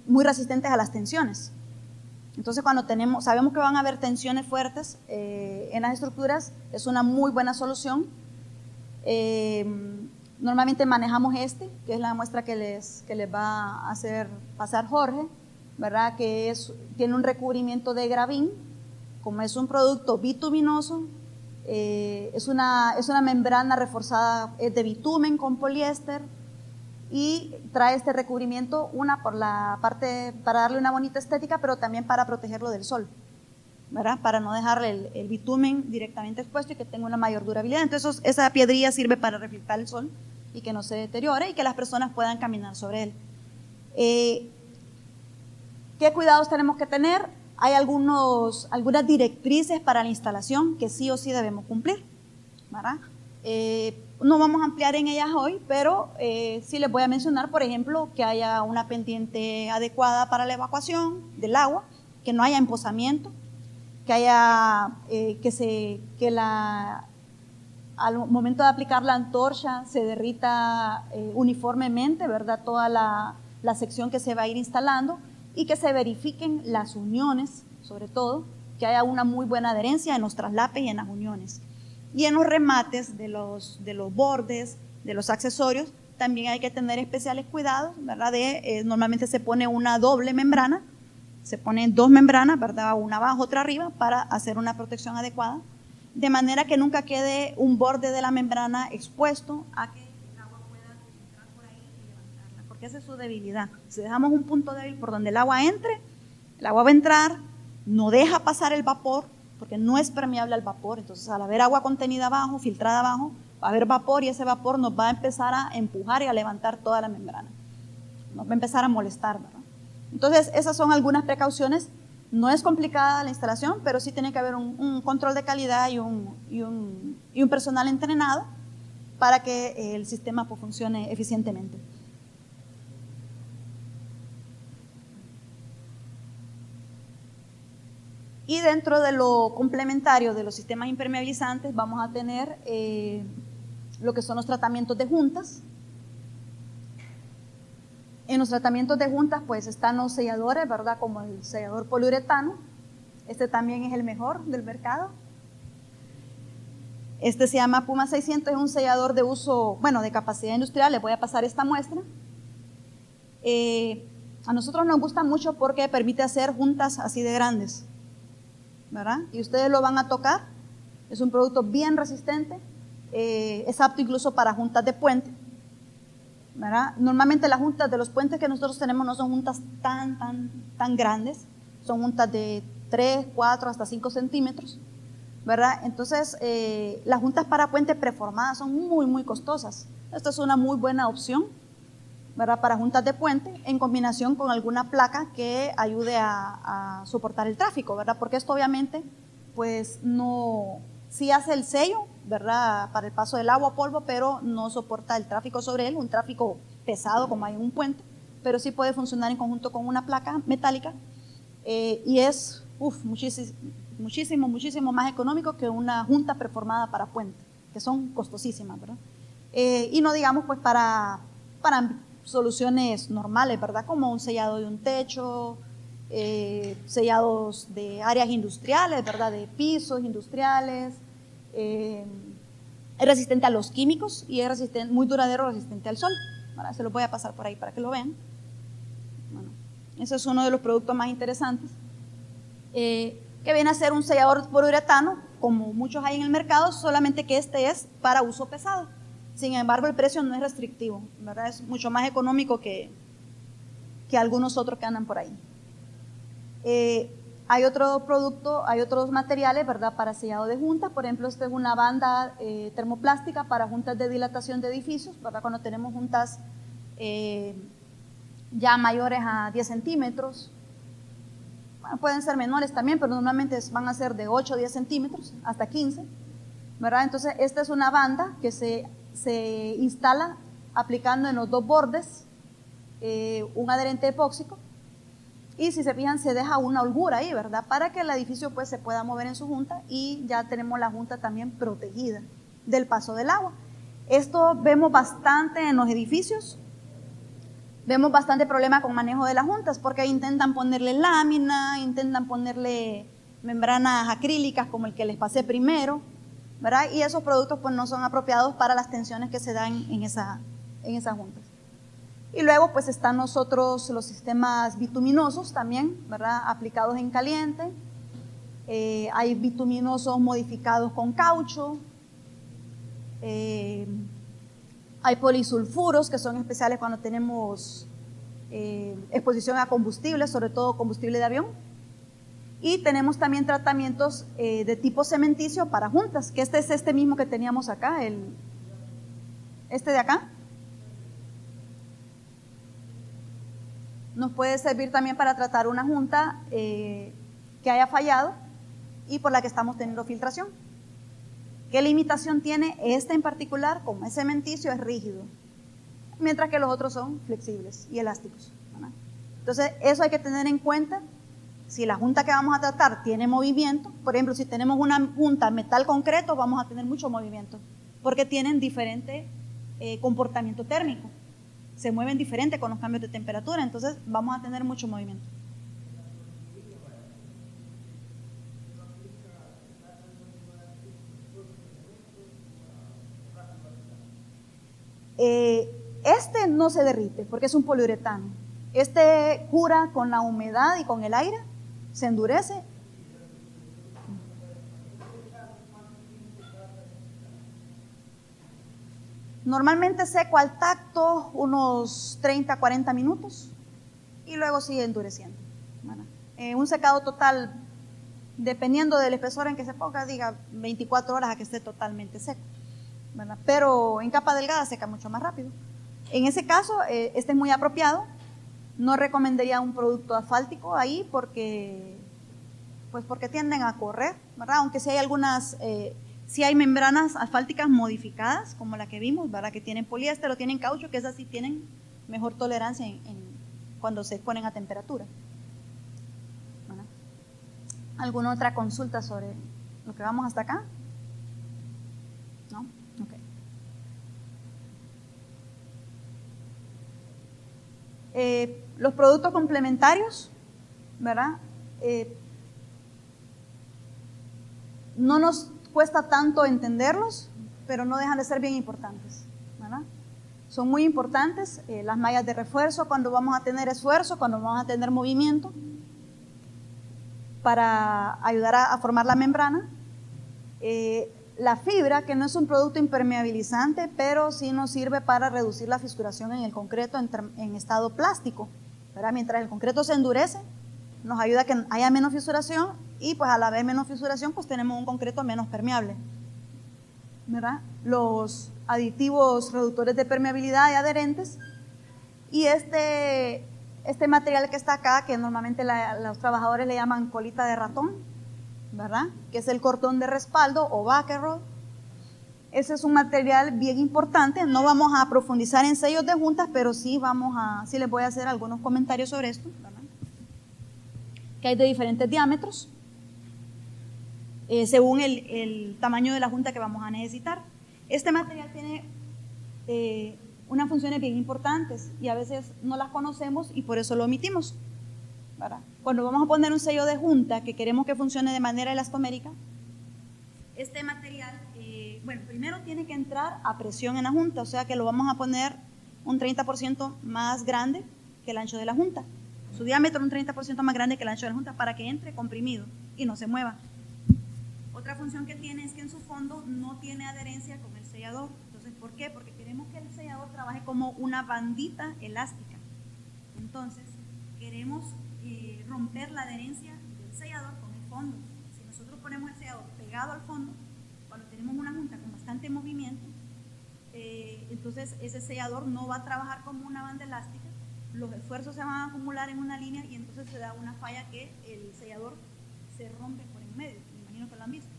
muy resistentes a las tensiones. Entonces, cuando sabemos que van a haber tensiones fuertes en las estructuras, es una muy buena solución. Normalmente manejamos que es la muestra que les va a hacer pasar Jorge, ¿verdad? Que tiene un recubrimiento de gravín. Como es un producto bituminoso, es una membrana reforzada de bitumen con poliéster, y trae este recubrimiento, por la parte, para darle una bonita estética, pero también para protegerlo del sol, ¿verdad? Para no dejarle el bitumen directamente expuesto y que tenga una mayor durabilidad. Entonces, esa piedrilla sirve para reflectar el sol y que no se deteriore y que las personas puedan caminar sobre él. ¿Qué cuidados tenemos que tener? Hay algunas directrices para la instalación que sí o sí debemos cumplir, ¿verdad? No vamos a ampliar en ellas hoy, pero sí les voy a mencionar, por ejemplo, que haya una pendiente adecuada para la evacuación del agua, que no haya empozamiento, que haya al momento de aplicar la antorcha se derrita uniformemente, ¿verdad? Toda la sección que se va a ir instalando, y que se verifiquen las uniones, sobre todo, que haya una muy buena adherencia en los traslapes y en las uniones. Y en los remates de los bordes, de los accesorios, también hay que tener especiales cuidados, ¿verdad? Normalmente se pone una doble membrana, se ponen 2 membranas, ¿verdad? Una abajo, otra arriba, para hacer una protección adecuada, de manera que nunca quede un borde de la membrana expuesto a que el agua pueda entrar por ahí y levantarla, porque esa es su debilidad. Si dejamos un punto débil por donde el agua entre, el agua va a entrar, no deja pasar el vapor, porque no es permeable al vapor. Entonces, al haber agua contenida abajo, filtrada abajo, va a haber vapor, y ese vapor nos va a empezar a empujar y a levantar toda la membrana. Nos va a empezar a molestar, ¿verdad? Entonces, esas son algunas precauciones. No es complicada la instalación, pero sí tiene que haber un control de calidad y un personal entrenado para que el sistema pues, funcione eficientemente. Y dentro de lo complementario de los sistemas impermeabilizantes vamos a tener lo que son los tratamientos de juntas. En los tratamientos de juntas pues están los selladores, ¿verdad? Como el sellador poliuretano. Este también es el mejor del mercado. Este se llama Puma 600, es un sellador de uso, de capacidad industrial. Les voy a pasar esta muestra. A nosotros nos gusta mucho porque permite hacer juntas así de grandes, ¿verdad? Y ustedes lo van a tocar. Es un producto bien resistente, es apto incluso para juntas de puente, ¿verdad? Normalmente las juntas de los puentes que nosotros tenemos no son juntas tan grandes, son juntas de 3, 4, hasta 5 centímetros, ¿verdad? Entonces, las juntas para puente preformadas son muy costosas. Esta es una muy buena opción, ¿verdad? Para juntas de puente, en combinación con alguna placa que ayude a soportar el tráfico, ¿verdad? Porque esto obviamente, pues sí hace el sello, ¿verdad? Para el paso del agua o polvo, pero no soporta el tráfico sobre él, un tráfico pesado como hay en un puente, pero sí puede funcionar en conjunto con una placa metálica, y es muchísimo más económico que una junta preformada para puente, que son costosísimas, ¿verdad? Y no digamos pues para soluciones normales, ¿verdad? Como un sellado de un techo, sellados de áreas industriales, ¿verdad? De pisos industriales. Es resistente a los químicos y es muy duradero, resistente al sol. Ahora se los voy a pasar por ahí para que lo vean. Bueno, ese es uno de los productos más interesantes, que viene a ser un sellador poliuretano, como muchos hay en el mercado, solamente que este es para uso pesado. Sin embargo, el precio no es restrictivo, ¿verdad? Es mucho más económico que algunos otros que andan por ahí. Hay otro producto, hay otros materiales, ¿verdad? Para sellado de juntas. Por ejemplo, esta es una banda termoplástica para juntas de dilatación de edificios, ¿verdad? Cuando tenemos juntas ya mayores a 10 centímetros. Bueno, pueden ser menores también, pero normalmente van a ser de 8 o 10 centímetros hasta 15, ¿verdad? Entonces, esta es una banda que se instala aplicando en los dos bordes un adherente epóxico, Y si se fijan, se deja una holgura ahí, ¿verdad? Para que el edificio pues se pueda mover en su junta y ya tenemos la junta también protegida del paso del agua. Esto vemos bastante en los edificios. Vemos bastante problema con manejo de las juntas porque intentan ponerle lámina, intentan ponerle membranas acrílicas como el que les pasé primero, ¿verdad? Y esos productos pues no son apropiados para las tensiones que se dan en esas juntas. Y luego pues están los sistemas bituminosos también, ¿verdad? Aplicados en caliente. Hay bituminosos modificados con caucho. Hay polisulfuros que son especiales cuando tenemos exposición a combustible, sobre todo combustible de avión. Y tenemos también tratamientos de tipo cementicio para juntas, que este es este mismo que teníamos acá, este de acá. Nos puede servir también para tratar una junta que haya fallado y por la que estamos teniendo filtración. ¿Qué limitación tiene este en particular? Como es cementicio, es rígido, mientras que los otros son flexibles y elásticos, ¿verdad? Entonces, eso hay que tener en cuenta. Si la junta que vamos a tratar tiene movimiento, por ejemplo, si tenemos una junta metal concreto, vamos a tener mucho movimiento, porque tienen diferente comportamiento térmico. Se mueven diferente con los cambios de temperatura, entonces vamos a tener mucho movimiento. Este no se derrite porque es un poliuretano. Este cura con la humedad y con el aire, se endurece. Normalmente seco al tacto unos 30-40 minutos y luego sigue endureciendo. Bueno, un secado total, dependiendo del espesor en que se ponga, diga 24 horas a que esté totalmente seco, ¿verdad? Pero en capa delgada seca mucho más rápido. En ese caso, este es muy apropiado. No recomendaría un producto asfáltico ahí porque tienden a correr, ¿verdad? Aunque sí hay algunas... Sí hay membranas asfálticas modificadas, como la que vimos, ¿verdad? Que tienen poliéster o tienen caucho, que esas sí tienen mejor tolerancia cuando se ponen a temperatura. ¿Verdad? ¿Alguna otra consulta sobre lo que vamos hasta acá? ¿No? Ok. Los productos complementarios, ¿verdad? No nos cuesta tanto entenderlos, pero no dejan de ser bien importantes, ¿verdad? Son muy importantes las mallas de refuerzo cuando vamos a tener esfuerzo, cuando vamos a tener movimiento, para ayudar a formar la membrana. La fibra, que no es un producto impermeabilizante, pero sí nos sirve para reducir la fisuración en el concreto en estado plástico, ¿verdad? Mientras el concreto se endurece, nos ayuda a que haya menos fisuración y pues a la vez menos fisuración pues tenemos un concreto menos permeable, ¿verdad? Los aditivos reductores de permeabilidad y adherentes y este material que está acá, que normalmente los trabajadores le llaman colita de ratón, ¿verdad? Que es el cordón de respaldo o bucket rod. Ese es un material bien importante. No vamos a profundizar en sellos de juntas, pero sí les voy a hacer algunos comentarios sobre esto, ¿verdad? Que hay de diferentes diámetros, según el tamaño de la junta que vamos a necesitar. Este material tiene unas funciones bien importantes y a veces no las conocemos y por eso lo omitimos, ¿verdad? Cuando vamos a poner un sello de junta que queremos que funcione de manera elastomérica, este material, primero tiene que entrar a presión en la junta, o sea que lo vamos a poner un 30% más grande que el ancho de la junta. Su diámetro un 30% más grande que el ancho de la junta para que entre comprimido y no se mueva. Otra función que tiene es que en su fondo no tiene adherencia con el sellador. Entonces, ¿por qué? Porque queremos que el sellador trabaje como una bandita elástica. Entonces, queremos romper la adherencia del sellador con el fondo. Si nosotros ponemos el sellador pegado al fondo, cuando tenemos una junta con bastante movimiento, entonces ese sellador no va a trabajar como una banda elástica, los esfuerzos se van a acumular en una línea y entonces se da una falla que el sellador se rompe por en medio. Me imagino que lo han visto,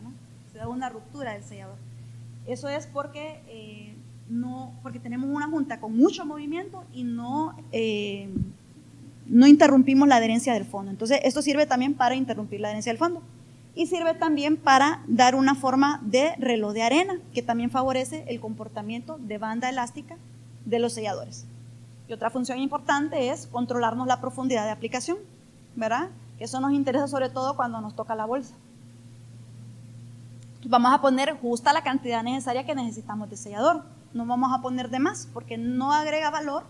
¿no? Se da una ruptura del sellador. Eso es porque tenemos una junta con mucho movimiento y no no interrumpimos la adherencia del fondo. Entonces, esto sirve también para interrumpir la adherencia del fondo. Y sirve también para dar una forma de reloj de arena, que también favorece el comportamiento de banda elástica de los selladores. Y otra función importante es controlarnos la profundidad de aplicación, ¿verdad? Eso nos interesa sobre todo cuando nos toca la bolsa. Vamos a poner justa la cantidad necesaria que necesitamos de sellador. No vamos a poner de más, porque no agrega valor.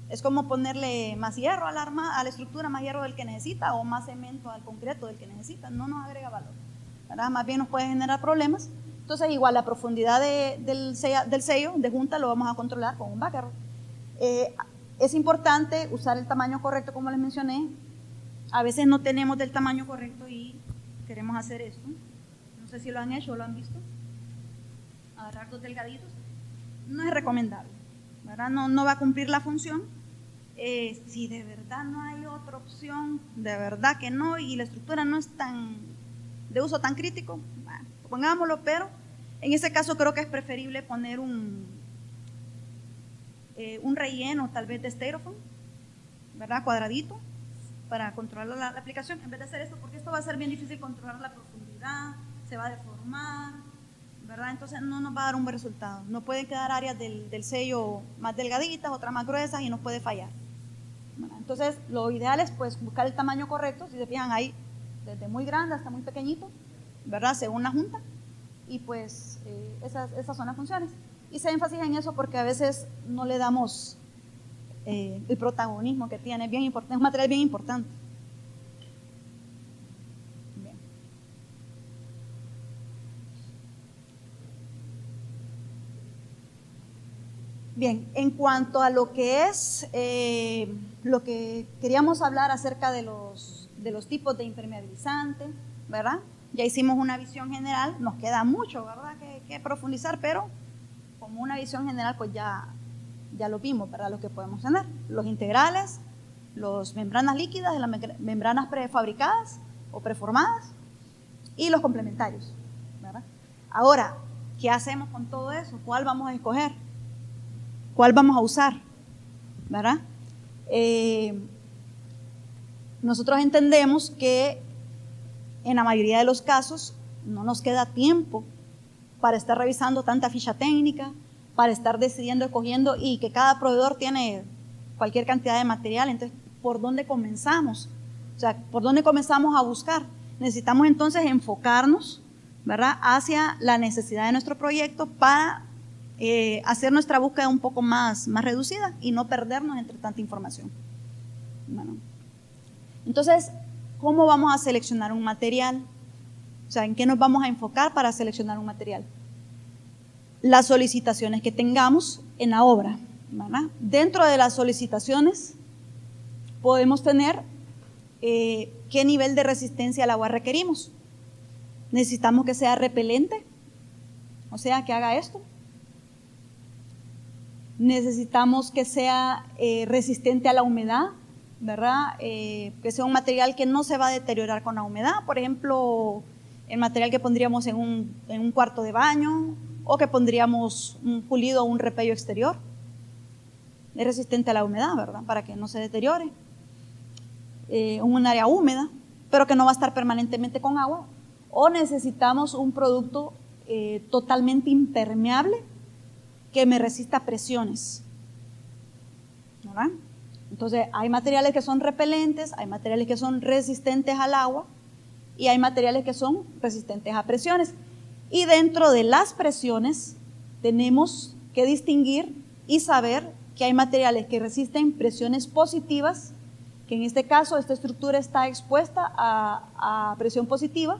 Es como ponerle más hierro a la estructura, más hierro del que necesita, o más cemento al concreto del que necesita. No nos agrega valor, ¿verdad? Más bien nos puede generar problemas. Entonces, igual la profundidad del sello de junta lo vamos a controlar con un backer. Es importante usar el tamaño correcto, como les mencioné. A veces no tenemos del tamaño correcto y queremos hacer esto. No sé si lo han hecho o lo han visto. Agarrar dos delgaditos. No es recomendable, ¿verdad? No va a cumplir la función. Si de verdad no hay otra opción, de verdad que no, y la estructura no es de uso tan crítico, bueno, pongámoslo, pero en ese caso creo que es preferible poner un relleno tal vez de styrofoam, ¿verdad? Cuadradito, para controlar la aplicación, en vez de hacer esto, porque esto va a ser bien difícil controlar la profundidad, se va a deformar, ¿verdad? Entonces no nos va a dar un buen resultado. No pueden quedar áreas del sello más delgaditas, otras más gruesas, y nos puede fallar. Bueno, entonces lo ideal es pues buscar el tamaño correcto. Si se fijan, hay desde muy grande hasta muy pequeñito, ¿verdad? Según la junta, y pues esas son las funciones. Hice énfasis en eso porque a veces no le damos el protagonismo que tiene. Es bien importante, es un material bien importante. Bien, en cuanto a lo que es lo que queríamos hablar acerca de los tipos de impermeabilizante, ¿verdad? Ya hicimos una visión general, nos queda mucho, ¿verdad? Que profundizar, pero como una visión general pues ya lo vimos, ¿verdad? Lo que podemos tener, los integrales, las membranas líquidas, las membranas prefabricadas o preformadas y los complementarios, ¿verdad? Ahora, ¿qué hacemos con todo eso? ¿Cuál vamos a escoger? ¿Cuál vamos a usar? ¿Verdad? Nosotros entendemos que en la mayoría de los casos no nos queda tiempo para estar revisando tanta ficha técnica, para estar decidiendo, escogiendo, y que cada proveedor tiene cualquier cantidad de material. Entonces, ¿por dónde comenzamos? O sea, ¿por dónde comenzamos a buscar? Necesitamos entonces enfocarnos, ¿verdad?, hacia la necesidad de nuestro proyecto para hacer nuestra búsqueda un poco más reducida y no perdernos entre tanta información. Bueno, entonces, ¿cómo vamos a seleccionar un material? O sea, ¿en qué nos vamos a enfocar para seleccionar un material? Las solicitaciones que tengamos en la obra, ¿verdad? Dentro de las solicitaciones podemos tener qué nivel de resistencia al agua requerimos. Necesitamos que sea repelente, o sea, que haga esto. Necesitamos que sea resistente a la humedad, ¿verdad? Que sea un material que no se va a deteriorar con la humedad. Por ejemplo, el material que pondríamos en un cuarto de baño, o que pondríamos un pulido o un repello exterior. Es resistente a la humedad, ¿verdad? Para que no se deteriore. Un área húmeda, pero que no va a estar permanentemente con agua. O necesitamos un producto totalmente impermeable que me resista presiones, ¿verdad? Entonces, hay materiales que son repelentes, hay materiales que son resistentes al agua y hay materiales que son resistentes a presiones. Y dentro de las presiones tenemos que distinguir y saber que hay materiales que resisten presiones positivas, que en este caso esta estructura está expuesta a presión positiva,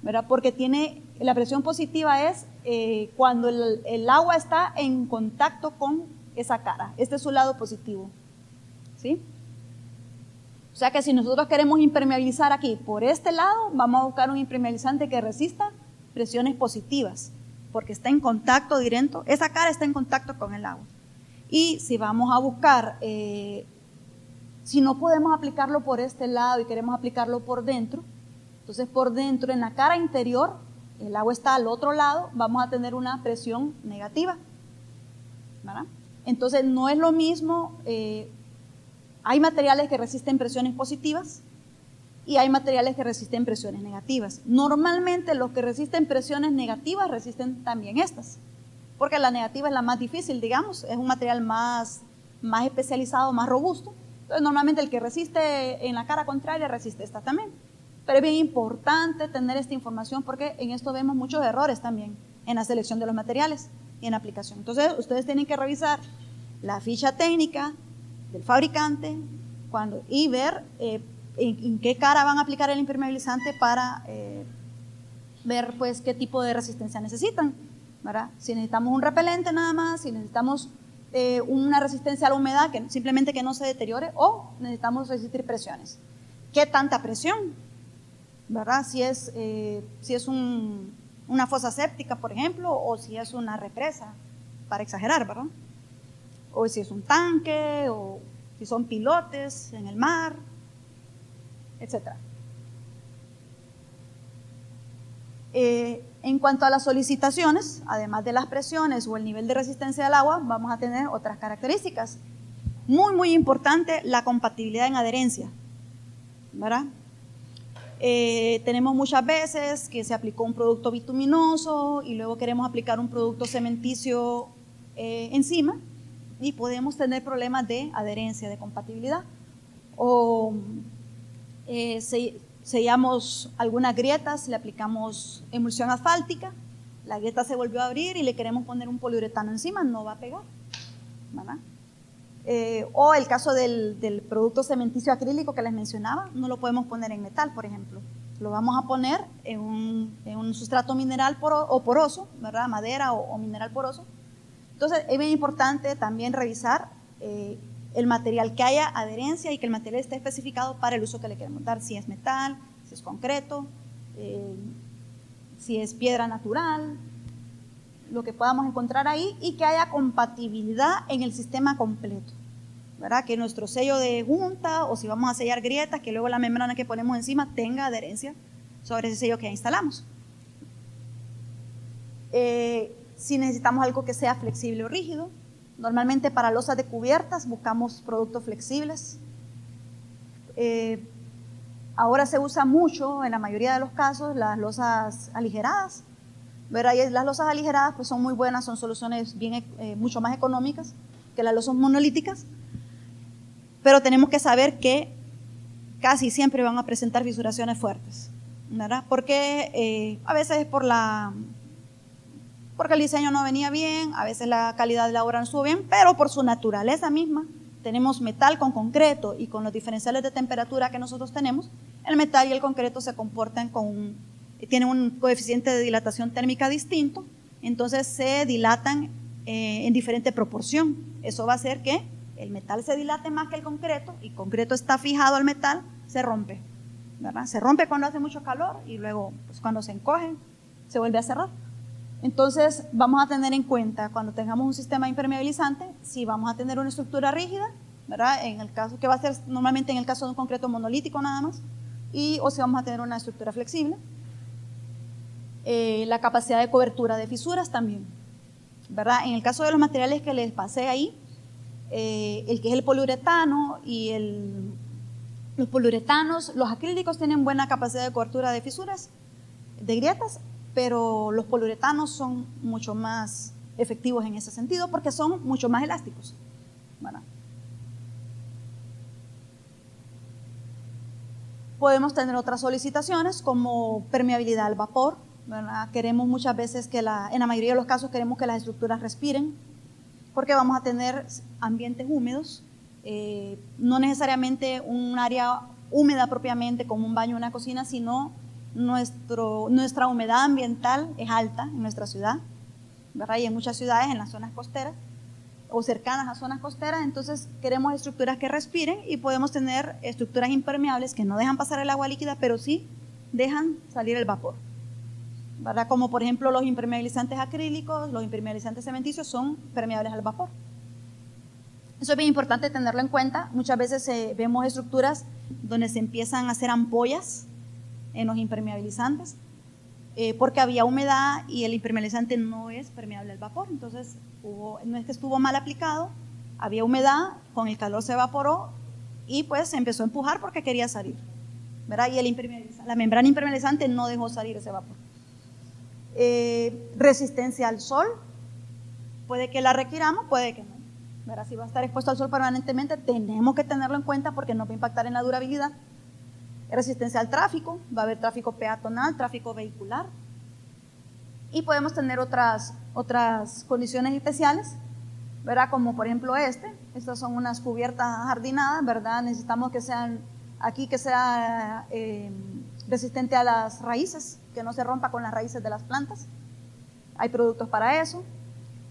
¿verdad? Porque la presión positiva es cuando el agua está en contacto con esa cara. Este es su lado positivo, ¿sí? O sea que si nosotros queremos impermeabilizar aquí por este lado, vamos a buscar un impermeabilizante que resista presiones positivas, porque está en contacto directo, esa cara está en contacto con el agua. Y si vamos a buscar, si no podemos aplicarlo por este lado y queremos aplicarlo por dentro, entonces por dentro, en la cara interior, el agua está al otro lado, vamos a tener una presión negativa, ¿verdad? Entonces no es lo mismo Hay materiales que resisten presiones positivas y hay materiales que resisten presiones negativas. Normalmente los que resisten presiones negativas resisten también estas, porque la negativa es la más difícil, digamos, es un material más especializado, más robusto. Entonces normalmente el que resiste en la cara contraria resiste esta también. Pero es bien importante tener esta información porque en esto vemos muchos errores también en la selección de los materiales y en la aplicación. Entonces ustedes tienen que revisar la ficha técnica del fabricante y ver en qué cara van a aplicar el impermeabilizante para ver pues qué tipo de resistencia necesitan, ¿verdad? Si necesitamos un repelente nada más, si necesitamos una resistencia a la humedad, que simplemente que no se deteriore, o necesitamos resistir presiones. ¿Qué tanta presión? ¿Verdad? Si es una fosa séptica, por ejemplo, o si es una represa, para exagerar, ¿verdad? O si es un tanque, o si son pilotes en el mar, etc. En cuanto a las solicitaciones, además de las presiones o el nivel de resistencia al agua, vamos a tener otras características. Muy importante, la compatibilidad en adherencia, ¿verdad? Tenemos muchas veces que se aplicó un producto bituminoso y luego queremos aplicar un producto cementicio encima y podemos tener problemas de adherencia, de compatibilidad. O sellamos algunas grietas, le aplicamos emulsión asfáltica, la grieta se volvió a abrir y le queremos poner un poliuretano encima, no va a pegar, ¿verdad? O el caso del producto cementicio acrílico que les mencionaba, no lo podemos poner en metal, por ejemplo. Lo vamos a poner en un sustrato mineral o poroso, ¿verdad? Madera o mineral poroso. Entonces es bien importante también revisar el material, que haya adherencia y que el material esté especificado para el uso que le queremos dar, si es metal, si es concreto, si es piedra natural, lo que podamos encontrar ahí, y que haya compatibilidad en el sistema completo, ¿verdad? Que nuestro sello de junta, o si vamos a sellar grietas, que luego la membrana que ponemos encima tenga adherencia sobre ese sello que instalamos. Si necesitamos algo que sea flexible o rígido, normalmente para losas de cubiertas buscamos productos flexibles. Ahora se usa mucho, en la mayoría de los casos, las losas aligeradas, ¿verdad? Y las losas aligeradas pues son muy buenas, son soluciones mucho más económicas que las losas monolíticas, pero tenemos que saber que casi siempre van a presentar fisuraciones fuertes, ¿verdad? Porque a veces es porque el diseño no venía bien, a veces la calidad de la obra no estuvo bien, pero por su naturaleza misma, tenemos metal con concreto y con los diferenciales de temperatura que nosotros tenemos, el metal y el concreto se comportan tienen un coeficiente de dilatación térmica distinto, entonces se dilatan en diferente proporción. Eso va a hacer que el metal se dilate más que el concreto, y el concreto está fijado al metal, se rompe, ¿verdad? Se rompe cuando hace mucho calor y luego pues, cuando se encoge se vuelve a cerrar. Entonces vamos a tener en cuenta cuando tengamos un sistema impermeabilizante si vamos a tener una estructura rígida, ¿verdad? En el caso que va a ser normalmente en el caso de un concreto monolítico nada más, o si vamos a tener una estructura flexible. La capacidad de cobertura de fisuras también, ¿verdad? En el caso de los materiales que les pasé ahí, el que es el poliuretano y los poliuretanos, los acrílicos tienen buena capacidad de cobertura de fisuras, de grietas, pero los poliuretanos son mucho más efectivos en ese sentido porque son mucho más elásticos, ¿verdad? Podemos tener otras solicitaciones como permeabilidad al vapor, ¿verdad? Queremos muchas veces en la mayoría de los casos queremos que las estructuras respiren porque vamos a tener ambientes húmedos, no necesariamente un área húmeda propiamente como un baño o una cocina, sino nuestra humedad ambiental es alta en nuestra ciudad, ¿verdad? Y en muchas ciudades, en las zonas costeras o cercanas a zonas costeras, entonces queremos estructuras que respiren y podemos tener estructuras impermeables que no dejan pasar el agua líquida, pero sí dejan salir el vapor, ¿verdad? Como por ejemplo los impermeabilizantes acrílicos, los impermeabilizantes cementicios son permeables al vapor. Eso es bien importante tenerlo en cuenta. Muchas veces vemos estructuras donde se empiezan a hacer ampollas en los impermeabilizantes porque había humedad y el impermeabilizante no es permeable al vapor, entonces no es que estuvo mal aplicado, había humedad, con el calor se evaporó y pues se empezó a empujar porque quería salir, ¿verdad? Y la membrana impermeabilizante no dejó salir ese vapor. Resistencia al sol, puede que la requiramos, puede que no, ¿verdad? Si va a estar expuesto al sol permanentemente, tenemos que tenerlo en cuenta porque nos va a impactar en la durabilidad. Resistencia al tráfico, va a haber tráfico peatonal, tráfico vehicular, y podemos tener otras condiciones especiales, ¿verdad? Como por ejemplo estas son unas cubiertas jardinadas, ¿verdad? Necesitamos que sean, aquí que sea resistente a las raíces, que no se rompa con las raíces de las plantas. Hay productos para eso.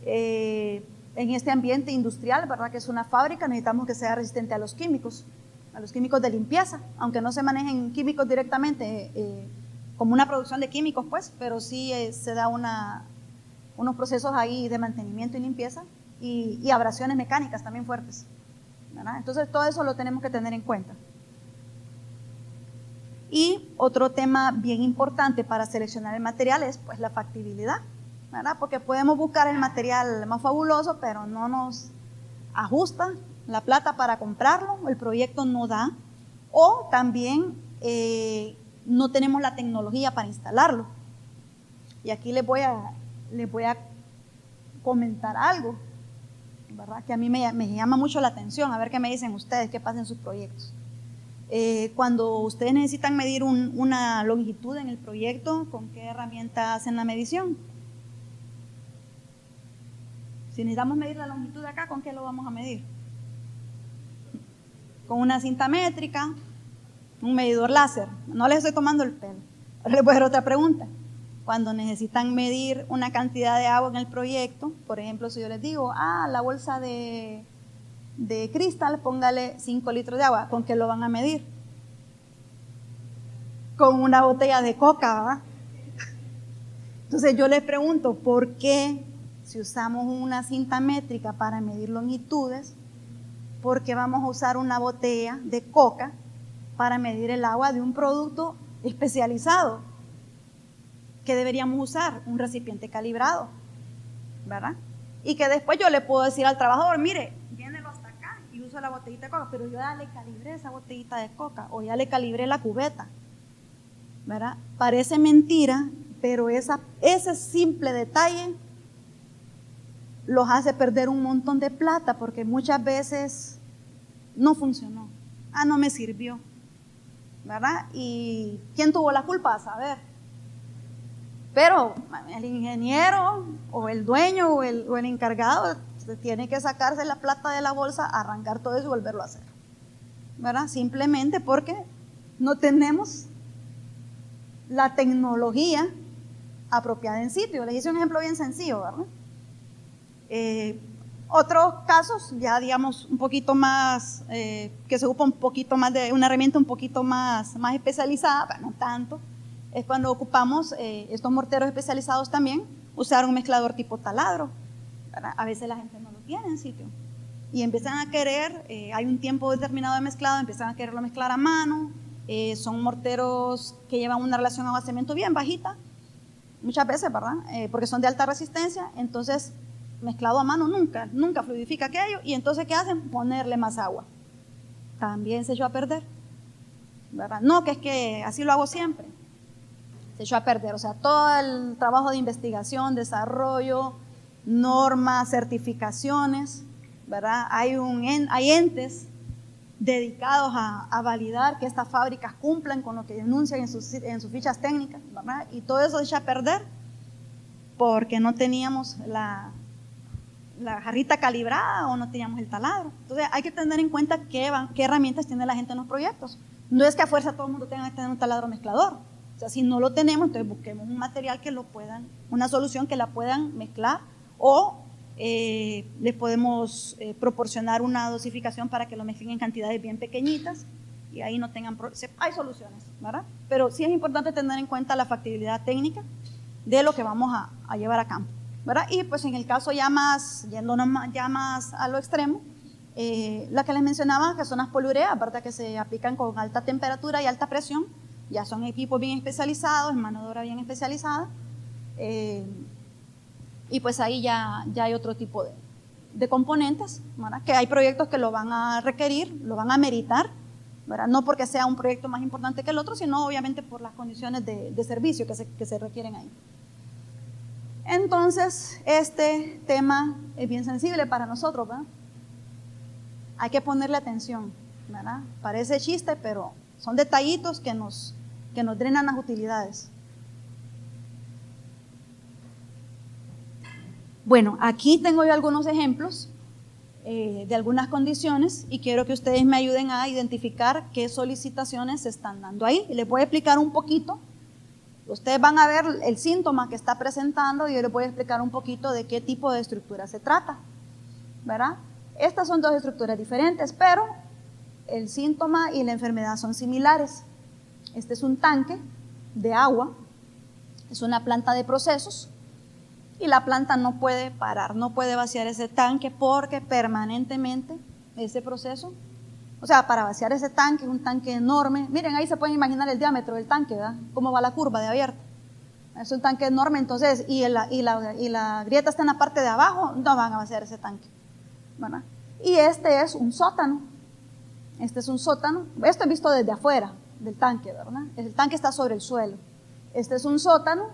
En este ambiente industrial, ¿verdad? Que es una fábrica, necesitamos que sea resistente a los químicos de limpieza, aunque no se manejen químicos directamente como una producción de químicos, pues, pero sí se da unos procesos ahí de mantenimiento y limpieza y abrasiones mecánicas también fuertes, ¿verdad? Entonces todo eso lo tenemos que tener en cuenta. Y otro tema bien importante para seleccionar el material es pues la factibilidad, ¿verdad? Porque podemos buscar el material más fabuloso, pero no nos ajusta la plata para comprarlo, el proyecto no da, o también no tenemos la tecnología para instalarlo. Y aquí les voy a comentar algo, ¿verdad? Que a mí me llama mucho la atención, a ver qué me dicen ustedes, qué pasa en sus proyectos. Cuando ustedes necesitan medir una longitud en el proyecto, ¿con qué herramienta hacen la medición? Si necesitamos medir la longitud de acá, ¿con qué lo vamos a medir? Con una cinta métrica, un medidor láser. No les estoy tomando el pelo. Ahora les voy a hacer otra pregunta. Cuando necesitan medir una cantidad de agua en el proyecto, por ejemplo, si yo les digo, la bolsa de cristal, póngale 5 litros de agua, ¿con qué lo van a medir? Con una botella de coca, ¿verdad? Entonces yo les pregunto, ¿por qué si usamos una cinta métrica para medir longitudes, por qué vamos a usar una botella de coca para medir el agua de un producto especializado? ¿Qué deberíamos usar? Un recipiente calibrado, ¿verdad? Y que después yo le puedo decir al trabajador, mire, llénelo hasta acá y uso la botellita de coca, pero yo ya le calibré esa botellita de coca o ya le calibré la cubeta, ¿verdad? Parece mentira, pero ese simple detalle los hace perder un montón de plata porque muchas veces no funcionó. No me sirvió, ¿verdad? ¿Y quién tuvo la culpa? A saber. Pero el ingeniero o el dueño o el encargado tiene que sacarse la plata de la bolsa, arrancar todo eso y volverlo a hacer, ¿verdad? Simplemente porque no tenemos la tecnología apropiada en sitio. Les hice un ejemplo bien sencillo, ¿verdad? Otros casos, ya digamos un poquito más, que se ocupa un poquito más de una herramienta un poquito más especializada, pero no tanto, es cuando ocupamos estos morteros especializados también, usar un mezclador tipo taladro, ¿verdad? A veces la gente no lo tiene en sitio y empiezan a querer, hay un tiempo determinado de mezclado, empiezan a quererlo mezclar a mano, son morteros que llevan una relación agua-cemento bien bajita, muchas veces, ¿verdad? Porque son de alta resistencia, entonces mezclado a mano nunca fluidifica aquello, y entonces ¿qué hacen? Ponerle más agua. También se echó a perder, ¿verdad? No, que es que así lo hago siempre. Se echó a perder, o sea, todo el trabajo de investigación, desarrollo, normas, certificaciones, ¿verdad? Hay entes dedicados a validar que estas fábricas cumplan con lo que denuncian en sus fichas técnicas, ¿verdad? Y todo eso se echa a perder porque no teníamos la jarrita calibrada o no teníamos el taladro. Entonces hay que tener en cuenta qué herramientas tiene la gente en los proyectos. No es que a fuerza todo el mundo tenga que tener un taladro mezclador. O sea, si no lo tenemos, entonces busquemos un material una solución que la puedan mezclar, o les podemos proporcionar una dosificación para que lo mezclen en cantidades bien pequeñitas y ahí no tengan problemas. Hay soluciones, ¿verdad? Pero sí es importante tener en cuenta la factibilidad técnica de lo que vamos a llevar a campo, ¿verdad? Y pues en el caso yéndonos ya más a lo extremo, la que les mencionaba, que son las poliureas, ¿verdad? Que se aplican con alta temperatura y alta presión, ya son equipos bien especializados, mano de obra bien especializada, y pues ahí ya hay otro tipo de componentes, ¿verdad? Que hay proyectos que lo van a requerir, lo van a meritar, ¿verdad? No porque sea un proyecto más importante que el otro, sino obviamente por las condiciones de servicio que se requieren ahí. Entonces, este tema es bien sensible para nosotros, ¿verdad? Hay que ponerle atención, ¿verdad? Parece chiste, pero son detallitos que nos drenan las utilidades. Bueno, aquí tengo yo algunos ejemplos de algunas condiciones y quiero que ustedes me ayuden a identificar qué solicitaciones se están dando ahí. Y les voy a explicar un poquito. Ustedes van a ver el síntoma que está presentando y yo les voy a explicar un poquito de qué tipo de estructura se trata, ¿verdad? Estas son dos estructuras diferentes, pero el síntoma y la enfermedad son similares. Este es un tanque de agua, es una planta de procesos y la planta no puede parar, no puede vaciar ese tanque porque permanentemente ese proceso, o sea, para vaciar ese tanque, es un tanque enorme, miren ahí se pueden imaginar el diámetro del tanque, ¿verdad? Cómo va la curva de abierto. Es un tanque enorme, entonces, y la grieta está en la parte de abajo, no van a vaciar ese tanque, ¿verdad? Y este es un sótano, esto es visto desde afuera del tanque, ¿verdad? El tanque está sobre el suelo. Este es un sótano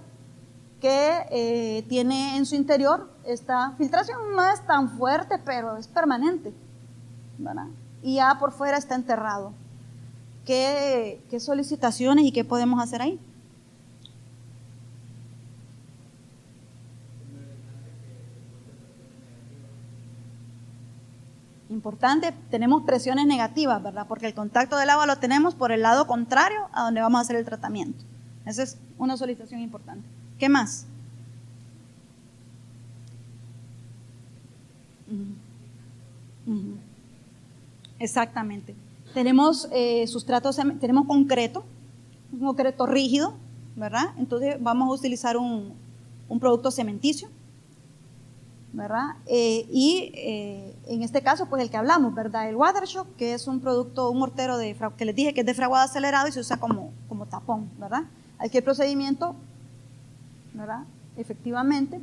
que tiene en su interior esta filtración, no es tan fuerte, pero es permanente, ¿verdad? Y ya por fuera está enterrado. ¿Qué solicitaciones y qué podemos hacer ahí? Importante, tenemos presiones negativas, ¿verdad? Porque el contacto del agua lo tenemos por el lado contrario a donde vamos a hacer el tratamiento. Esa es una solicitación importante. ¿Qué más? Exactamente. Tenemos sustratos, tenemos concreto, un concreto rígido, ¿verdad? Entonces vamos a utilizar un producto cementicio, ¿verdad? En este caso, pues el que hablamos, ¿verdad? El WaterShock, que es un mortero que les dije que es de fraguado acelerado y se usa como tapón, ¿verdad? Aquí el procedimiento, ¿verdad? Efectivamente.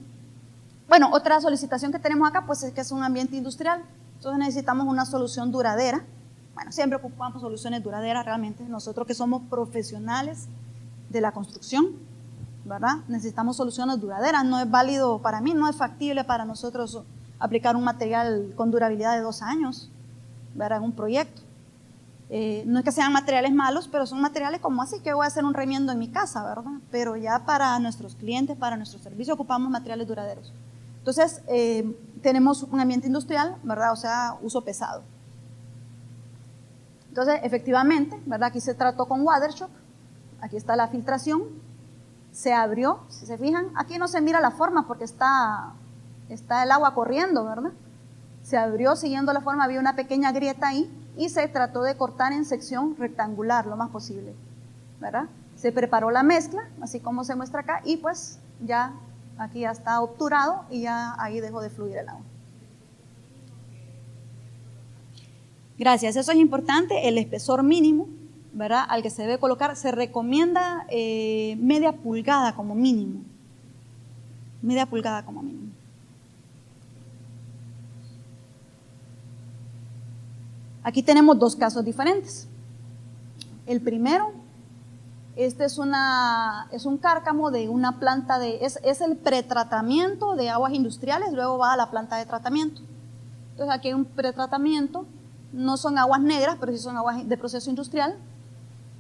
Bueno, otra solicitación que tenemos acá, pues es que es un ambiente industrial. Entonces necesitamos una solución duradera. Bueno, siempre ocupamos soluciones duraderas realmente. Nosotros que somos profesionales de la construcción, ¿verdad? Necesitamos soluciones duraderas. No es válido para mí, no es factible para nosotros aplicar un material con durabilidad de 2 años, ¿verdad? En un proyecto. No es que sean materiales malos, pero son materiales como así que voy a hacer un remiendo en mi casa, ¿verdad? Pero ya para nuestros clientes, para nuestro servicio, ocupamos materiales duraderos. Entonces, tenemos un ambiente industrial, ¿verdad? O sea, uso pesado. Entonces, efectivamente, ¿verdad? Aquí se trató con WaterShock, aquí está la filtración, se abrió, si se fijan, aquí no se mira la forma porque está el agua corriendo, ¿verdad? Se abrió siguiendo la forma, había una pequeña grieta ahí y se trató de cortar en sección rectangular lo más posible, ¿verdad? Se preparó la mezcla, así como se muestra acá, y pues ya aquí ya está obturado y ya ahí dejó de fluir el agua. Gracias, eso es importante, el espesor mínimo, ¿verdad? Al que se debe colocar, se recomienda media pulgada como mínimo. Media pulgada como mínimo. Aquí tenemos 2 casos diferentes. El primero, este es un cárcamo de una planta es el pretratamiento de aguas industriales, luego va a la planta de tratamiento. Entonces aquí hay un pretratamiento, no son aguas negras, pero sí son aguas de proceso industrial,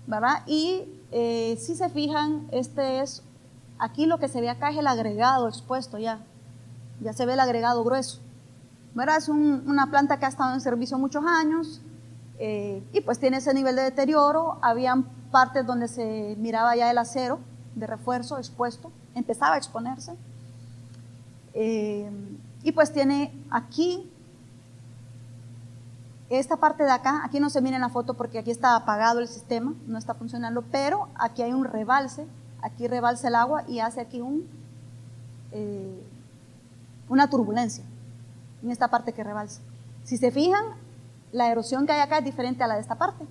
¿verdad? Y si se fijan, aquí lo que se ve acá es el agregado expuesto ya se ve el agregado grueso, ¿verdad? Es una planta que ha estado en servicio muchos años y pues tiene ese nivel de deterioro. Habían partes donde se miraba ya el acero de refuerzo expuesto, empezaba a exponerse y pues tiene aquí esta parte de acá, aquí no se mira en la foto porque aquí está apagado el sistema, no está funcionando, pero aquí hay un rebalse, aquí rebalsa el agua y hace aquí una turbulencia en esta parte que rebalsa. Si se fijan, la erosión que hay acá es diferente a la de esta parte,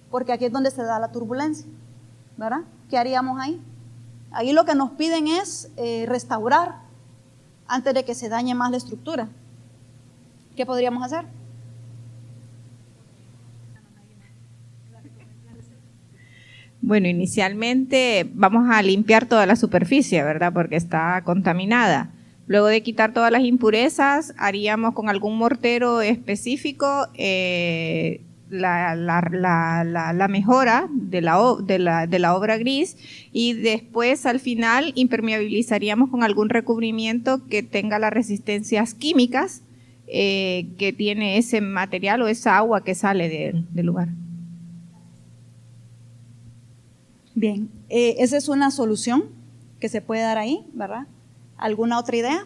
porque aquí es donde se da la turbulencia, ¿verdad? ¿Qué haríamos ahí? Ahí lo que nos piden es restaurar antes de que se dañe más la estructura, ¿Qué podríamos hacer?
Bueno, inicialmente vamos a limpiar toda la superficie, ¿verdad? Porque está contaminada. Luego de quitar todas las impurezas, haríamos con algún mortero específico la mejora de la obra gris, y después al final impermeabilizaríamos con algún recubrimiento que tenga las resistencias químicas que tiene ese material o esa agua que sale del lugar.
Bien, esa es una solución que se puede dar ahí, ¿verdad? ¿Alguna otra idea?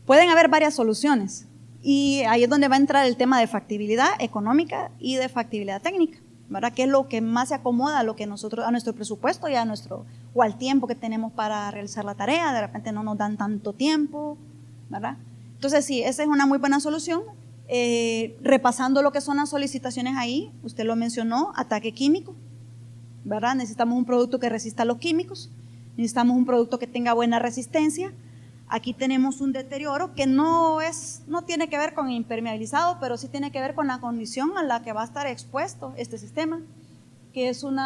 Pueden haber varias soluciones y ahí es donde va a entrar el tema de factibilidad económica y de factibilidad técnica, ¿verdad? Que es lo que más se acomoda a lo que nosotros, a nuestro presupuesto y o al tiempo que tenemos para realizar la tarea. De repente no nos dan tanto tiempo, ¿verdad? Entonces sí, esa es una muy buena solución. Repasando lo que son las solicitaciones ahí, usted lo mencionó, ataque químico, ¿verdad? Necesitamos un producto que resista a los químicos, necesitamos un producto que tenga buena resistencia. Aquí tenemos un deterioro que no tiene que ver con impermeabilizado, pero sí tiene que ver con la condición a la que va a estar expuesto este sistema, que es un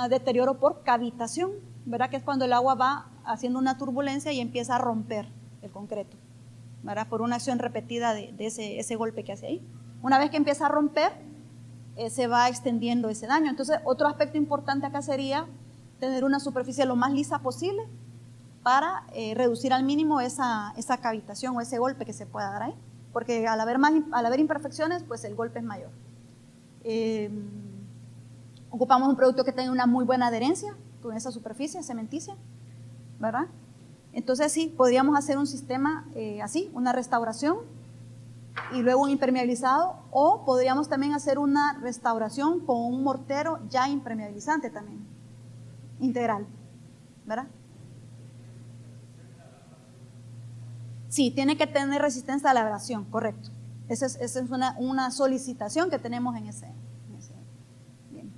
deterioro por cavitación, ¿verdad? Que es cuando el agua va haciendo una turbulencia y empieza a romper el concreto, ¿verdad? Por una acción repetida de ese golpe que hace ahí. Una vez que empieza a romper, se va extendiendo ese daño. Entonces, otro aspecto importante acá sería tener una superficie lo más lisa posible para reducir al mínimo esa cavitación o ese golpe que se pueda dar ahí, porque al haber imperfecciones, pues el golpe es mayor. Ocupamos un producto que tenga una muy buena adherencia con esa superficie cementicia, ¿verdad? Entonces sí, podríamos hacer un sistema así, una restauración y luego un impermeabilizado, o podríamos también hacer una restauración con un mortero ya impermeabilizante también, integral, ¿verdad? Sí, tiene que tener resistencia a la abrasión, correcto. Esa es una solicitación que tenemos en ese. Bien.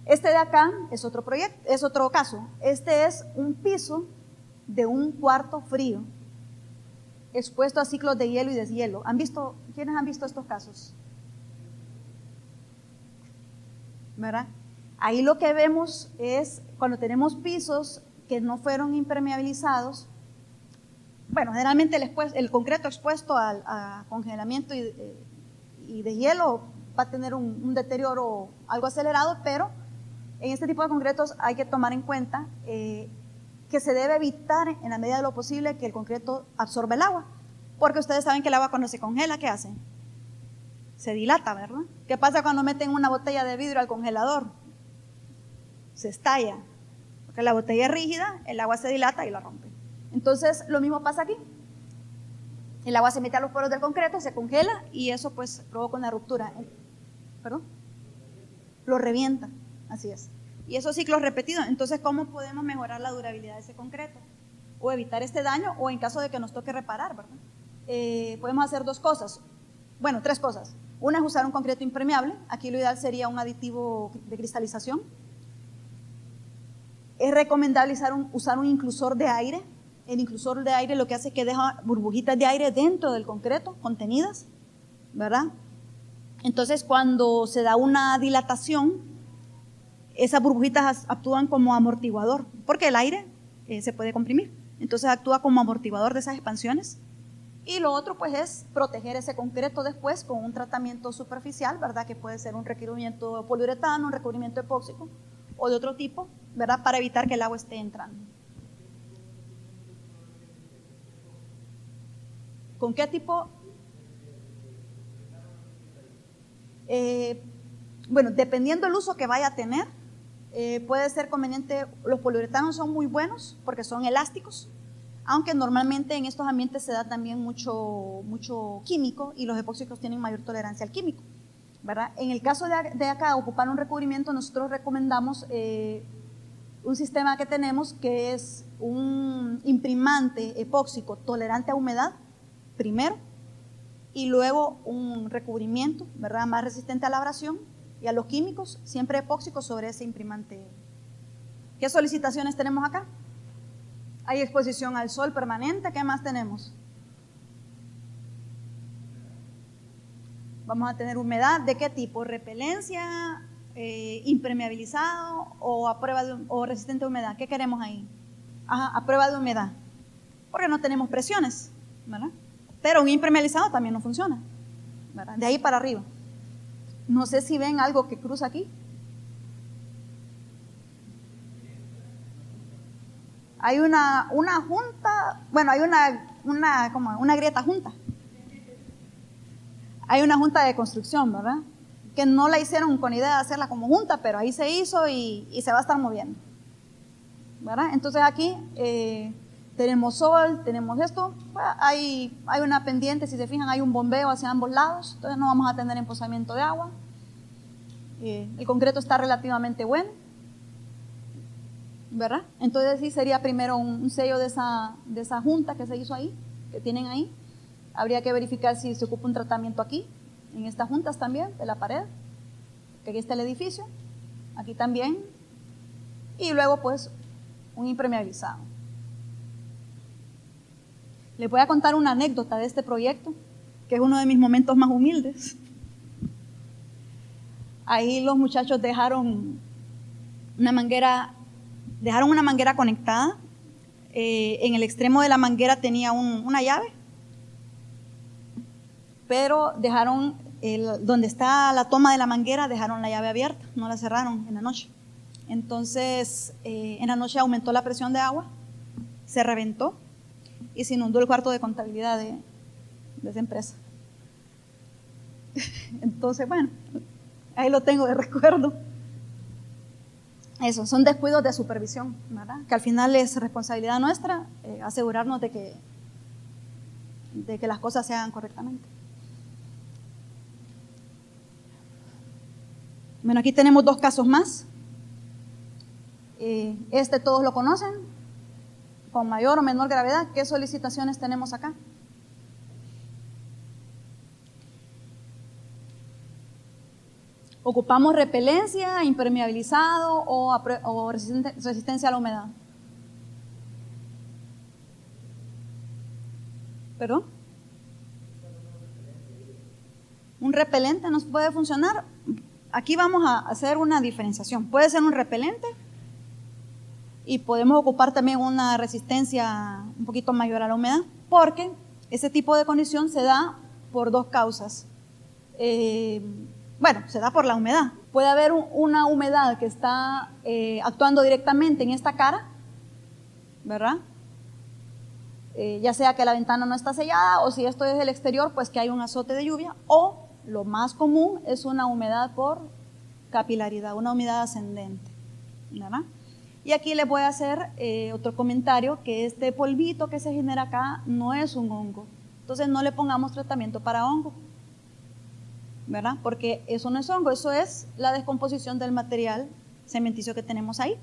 Este de acá es otro proyecto, es otro caso. Este es un piso de un cuarto frío, expuesto a ciclos de hielo y deshielo. ¿Quiénes han visto estos casos? ¿Verdad? Ahí lo que vemos es cuando tenemos pisos que no fueron impermeabilizados. Bueno, generalmente el concreto expuesto a congelamiento y de hielo va a tener un deterioro algo acelerado, pero en este tipo de concretos hay que tomar en cuenta que se debe evitar en la medida de lo posible que el concreto absorba el agua, porque ustedes saben que el agua cuando se congela, ¿qué hace? Se dilata, ¿verdad? ¿Qué pasa cuando meten una botella de vidrio al congelador? Se estalla, porque la botella es rígida, el agua se dilata y la rompe. Entonces, lo mismo pasa aquí. El agua se mete a los poros del concreto, se congela y eso pues provoca una ruptura. ¿Perdón? Lo revienta, así es. Y esos ciclos repetidos. Entonces, ¿cómo podemos mejorar la durabilidad de ese concreto? O evitar este daño, o en caso de que nos toque reparar, ¿verdad? Podemos hacer dos cosas. Bueno, tres cosas. Una es usar un concreto impermeable. Aquí lo ideal sería un aditivo de cristalización. Es recomendable usar un inclusor de aire. El inclusor de aire lo que hace es que deja burbujitas de aire dentro del concreto, contenidas, ¿verdad? Entonces, cuando se da una dilatación, esas burbujitas actúan como amortiguador, porque el aire se puede comprimir. Entonces, actúa como amortiguador de esas expansiones. Y lo otro, pues, es proteger ese concreto después con un tratamiento superficial, ¿verdad? Que puede ser un recubrimiento de poliuretano, un recubrimiento epóxico o de otro tipo, ¿verdad? Para evitar que el agua esté entrando. ¿Con qué tipo? Bueno, dependiendo del uso que vaya a tener, puede ser conveniente. Los poliuretanos son muy buenos porque son elásticos, aunque normalmente en estos ambientes se da también mucho químico y los epóxicos tienen mayor tolerancia al químico, ¿verdad? En el caso de acá, ocupar un recubrimiento, nosotros recomendamos un sistema que tenemos que es un imprimante epóxico tolerante a humedad, primero, y luego un recubrimiento, ¿verdad? Más resistente a la abrasión y a los químicos, siempre epóxico sobre ese imprimante. ¿Qué solicitaciones tenemos acá? Hay exposición al sol permanente. ¿Qué más tenemos? Vamos a tener humedad, ¿de qué tipo? Repelencia, impermeabilizado o a prueba o resistente a humedad. ¿Qué queremos ahí? Ajá, a prueba de humedad, porque no tenemos presiones, ¿verdad? Pero un impermeabilizado también no funciona, ¿verdad? De ahí para arriba. No sé si ven algo que cruza aquí. Hay una junta, bueno, hay una grieta junta. Hay una junta de construcción, ¿verdad? Que no la hicieron con idea de hacerla como junta, pero ahí se hizo y se va a estar moviendo, ¿verdad? Entonces aquí tenemos sol, tenemos esto, hay una pendiente, si se fijan hay un bombeo hacia ambos lados, entonces no vamos a tener emposamiento de agua. El concreto está relativamente bueno, ¿verdad? Entonces sí sería primero un sello de esa junta que se hizo ahí, que tienen ahí. Habría que verificar si se ocupa un tratamiento aquí, en estas juntas también, de la pared, que aquí está el edificio, aquí también, y luego pues un impermeabilizado. Les voy a contar una anécdota de este proyecto, que es uno de mis momentos más humildes. Ahí los muchachos dejaron una manguera conectada. En el extremo de la manguera tenía una llave, pero dejaron, donde está la toma de la manguera, dejaron la llave abierta, no la cerraron en la noche. Entonces, en la noche aumentó la presión de agua, se reventó y se inundó el cuarto de contabilidad de esa empresa. Entonces, bueno, ahí lo tengo de recuerdo. Eso, son descuidos de supervisión, ¿verdad? Que al final es responsabilidad nuestra asegurarnos de que las cosas se hagan correctamente. Bueno, aquí tenemos dos casos más. Este todos lo conocen, con mayor o menor gravedad. ¿Qué solicitaciones tenemos acá? ¿Ocupamos repelencia, impermeabilizado o resistencia a la humedad? ¿Perdón? ¿Un repelente nos puede funcionar? Aquí vamos a hacer una diferenciación. Puede ser un repelente y podemos ocupar también una resistencia un poquito mayor a la humedad, porque ese tipo de condición se da por dos causas. Bueno, se da por la humedad. Puede haber una humedad que está actuando directamente en esta cara, ¿verdad? Ya sea que la ventana no está sellada, o si esto es del exterior, pues que hay un azote de lluvia, o lo más común es una humedad por capilaridad, una humedad ascendente, ¿verdad? Y aquí les voy a hacer otro comentario, que este polvito que se genera acá no es un hongo. Entonces no le pongamos tratamiento para hongo, ¿verdad? Porque eso no es hongo, eso es la descomposición del material cementicio que tenemos ahí,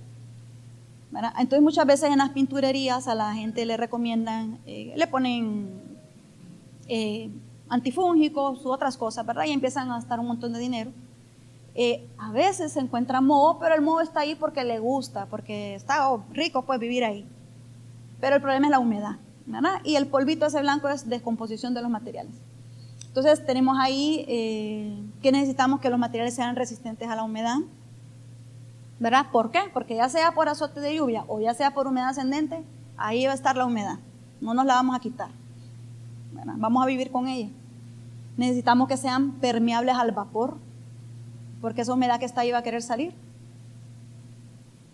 ¿verdad? Entonces muchas veces en las pinturerías a la gente le recomiendan, le ponen antifúngicos u otras cosas, ¿verdad? Y empiezan a gastar un montón de dinero. A veces se encuentra moho, pero el moho está ahí porque le gusta, porque está rico pues vivir ahí. Pero el problema es la humedad, ¿verdad? Y el polvito ese blanco es descomposición de los materiales. Entonces tenemos ahí que necesitamos que los materiales sean resistentes a la humedad, ¿verdad? ¿Por qué? Porque ya sea por azote de lluvia o ya sea por humedad ascendente, ahí va a estar la humedad, no nos la vamos a quitar, ¿verdad? Vamos a vivir con ella. Necesitamos que sean permeables al vapor, porque esa humedad que está ahí va a querer salir,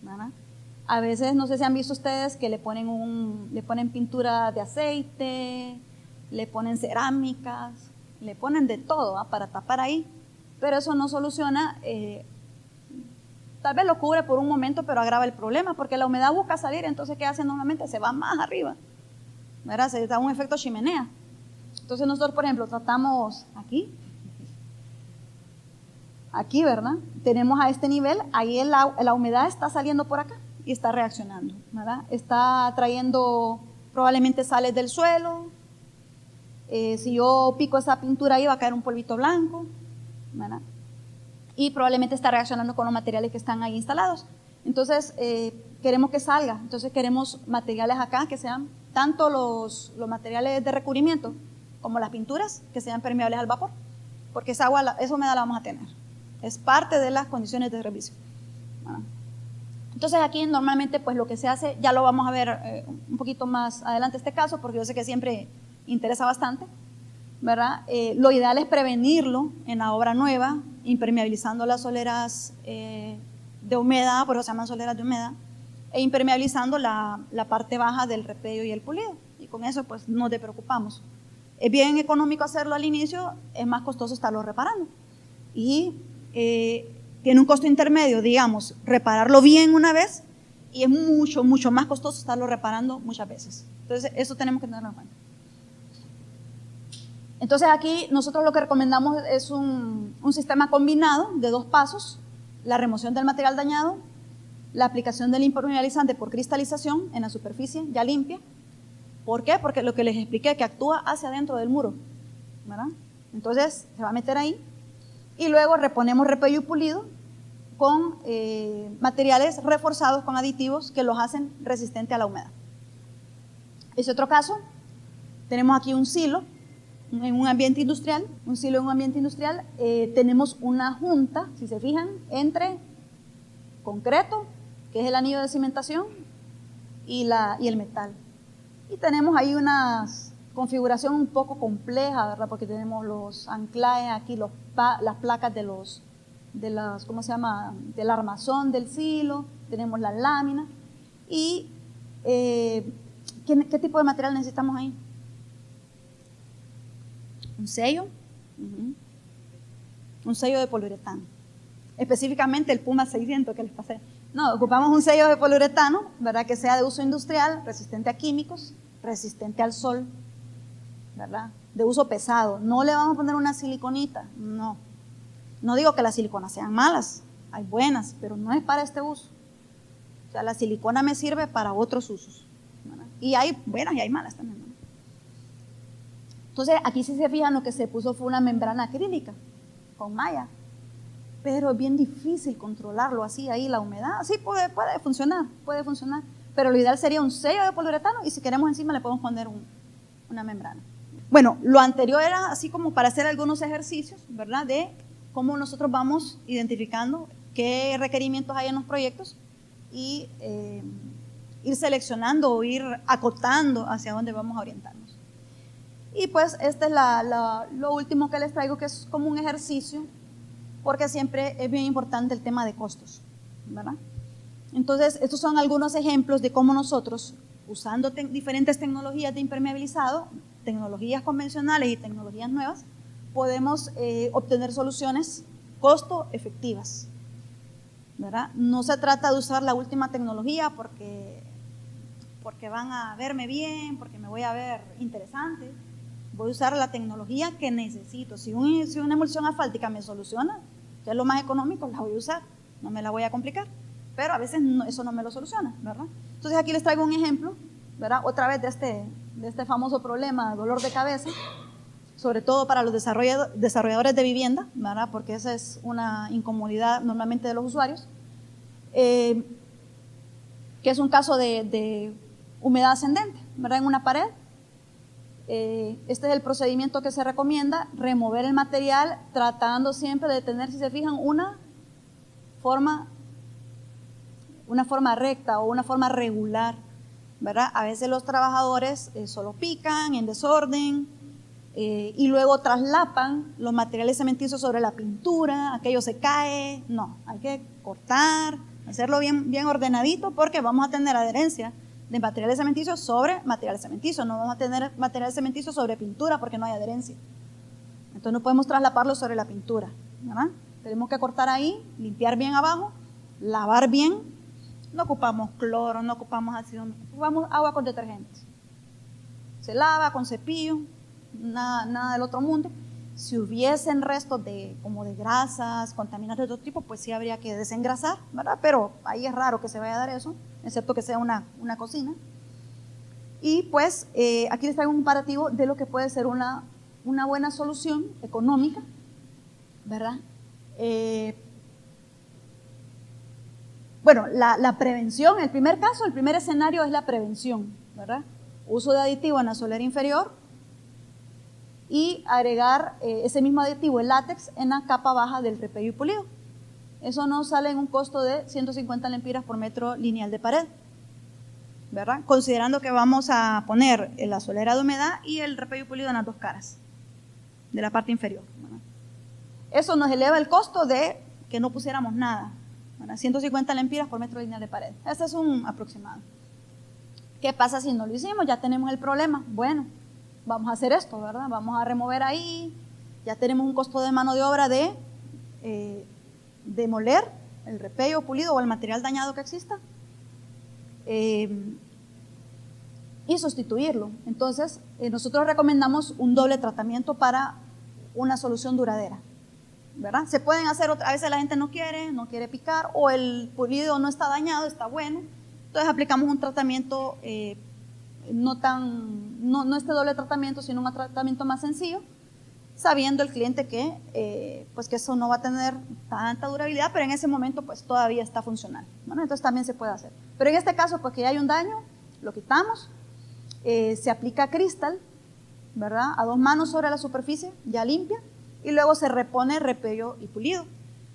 ¿verdad? A veces, no sé si han visto ustedes que le ponen pintura de aceite, le ponen cerámicas, le ponen de todo, ¿eh? Para tapar ahí, pero eso no soluciona, tal vez lo cubre por un momento, pero agrava el problema, porque la humedad busca salir, entonces ¿qué hace normalmente? Se va más arriba, ¿verdad? Se da un efecto chimenea. Entonces nosotros, por ejemplo, tratamos aquí, ¿verdad? Tenemos a este nivel, ahí la humedad está saliendo por acá y está reaccionando, ¿verdad? Está trayendo probablemente sales del suelo. Si yo pico esa pintura ahí va a caer un polvito blanco, ¿verdad? Y probablemente está reaccionando con los materiales que están ahí instalados. Entonces queremos que salga, entonces queremos materiales acá que sean tanto los materiales de recubrimiento como las pinturas que sean permeables al vapor. porque esa humedad la vamos a tener. Es parte de las condiciones de servicio. Bueno. Entonces aquí normalmente pues lo que se hace, ya lo vamos a ver un poquito más adelante este caso, porque yo sé que siempre interesa bastante, ¿verdad? Lo ideal es prevenirlo en la obra nueva, impermeabilizando las soleras de humedad, por eso se llaman soleras de humedad, e impermeabilizando la parte baja del repello y el pulido. Y con eso pues no te preocupamos. Es bien económico hacerlo al inicio, es más costoso estarlo reparando. Y tiene un costo intermedio, digamos, repararlo bien una vez, y es mucho, mucho más costoso estarlo reparando muchas veces. Entonces eso tenemos que tenerlo en cuenta. Entonces aquí nosotros lo que recomendamos es un sistema combinado de 2 pasos: la remoción del material dañado, la aplicación del impermeabilizante por cristalización en la superficie ya limpia. ¿Por qué? Porque lo que les expliqué, que actúa hacia adentro del muro, ¿verdad? Entonces se va a meter ahí, y luego reponemos repello y pulido con materiales reforzados con aditivos que los hacen resistentes a la humedad. Ese otro caso, tenemos aquí un silo en un ambiente industrial, tenemos una junta, si se fijan, entre concreto, que es el anillo de cimentación, y el metal. Y tenemos ahí una configuración un poco compleja, ¿verdad? Porque tenemos los anclajes aquí, las placas ¿cómo se llama? Del armazón del silo, tenemos las láminas. Y ¿qué tipo de material necesitamos ahí? Un sello, un sello de poliuretano, específicamente el Puma 600 que les pasé. No, ocupamos un sello de poliuretano, ¿verdad? Que sea de uso industrial, resistente a químicos, resistente al sol, ¿verdad? De uso pesado. No le vamos a poner una siliconita, no. No digo que las siliconas sean malas, hay buenas, pero no es para este uso. O sea, la silicona me sirve para otros usos, ¿verdad? Y hay buenas y hay malas también, ¿no? Entonces, aquí si se fijan, lo que se puso fue una membrana acrílica con malla, pero es bien difícil controlarlo así, ahí la humedad. Sí puede funcionar, pero lo ideal sería un sello de poliuretano, y si queremos encima le podemos poner una membrana. Bueno, lo anterior era así como para hacer algunos ejercicios, ¿verdad? De cómo nosotros vamos identificando qué requerimientos hay en los proyectos y ir seleccionando o ir acotando hacia dónde vamos a orientarnos. Y pues este es lo último que les traigo, que es como un ejercicio, porque siempre es bien importante el tema de costos, ¿verdad? Entonces, estos son algunos ejemplos de cómo nosotros, usando diferentes tecnologías de impermeabilizado, tecnologías convencionales y tecnologías nuevas, podemos obtener soluciones costo efectivas, ¿verdad? No se trata de usar la última tecnología porque van a verme bien, porque me voy a ver interesante. Voy a usar la tecnología que necesito. Si una emulsión asfáltica me soluciona, que es lo más económico, la voy a usar, no me la voy a complicar. Pero a veces eso no me lo soluciona, ¿verdad? Entonces aquí les traigo un ejemplo, ¿verdad? Otra vez de este famoso problema, dolor de cabeza, sobre todo para los desarrolladores de vivienda, ¿verdad? Porque esa es una incomodidad normalmente de los usuarios, que es un caso de humedad ascendente, ¿verdad? En una pared. Este es el procedimiento que se recomienda: remover el material tratando siempre de tener, si se fijan, una forma recta o una forma regular, ¿verdad? A veces los trabajadores solo pican en desorden y luego traslapan los materiales cementicios sobre la pintura, aquello se cae. No, hay que cortar, hacerlo bien ordenadito, porque vamos a tener adherencia de materiales cementicios sobre materiales cementicios. No vamos a tener materiales cementicios sobre pintura porque no hay adherencia. Entonces no podemos traslaparlo sobre la pintura, ¿verdad? Tenemos que cortar ahí, limpiar bien abajo, lavar bien. No ocupamos cloro, no ocupamos ácido, ocupamos agua con detergente. Se lava con cepillo, nada del otro mundo. Si hubiesen restos como de grasas, contaminantes de otro tipo, pues sí habría que desengrasar, ¿verdad? Pero ahí es raro que se vaya a dar eso, excepto que sea una cocina. Y pues aquí les traigo un comparativo de lo que puede ser una buena solución económica, ¿verdad? Bueno, la prevención, el primer escenario es la prevención, ¿verdad? Uso de aditivo en la solera inferior y agregar ese mismo aditivo, el látex, en la capa baja del repello y pulido. Eso nos sale en un costo de 150 lempiras por metro lineal de pared, ¿verdad? Considerando que vamos a poner la solera de humedad y el repello y pulido en las dos caras de la parte inferior, ¿verdad? Eso nos eleva el costo de que no pusiéramos nada, ¿verdad? 150 lempiras por metro lineal de pared. Este es un aproximado. ¿Qué pasa si no lo hicimos? Ya tenemos el problema. Bueno, vamos a hacer esto, ¿verdad? Vamos a remover ahí. Ya tenemos un costo de mano de obra de demoler el repello pulido o el material dañado que exista y sustituirlo. Entonces, nosotros recomendamos un doble tratamiento para una solución duradera, ¿verdad? Se pueden hacer, a veces la gente no quiere picar, o el pulido no está dañado, está bueno. Entonces aplicamos un tratamiento, no este doble tratamiento, sino un tratamiento más sencillo, sabiendo el cliente que, pues que eso no va a tener tanta durabilidad, pero en ese momento pues todavía está funcional, ¿no? Entonces también se puede hacer. Pero en este caso, pues que ya hay un daño, lo quitamos, se aplica cristal, ¿verdad? A 2 manos sobre la superficie, ya limpia, y luego se repone repello y pulido.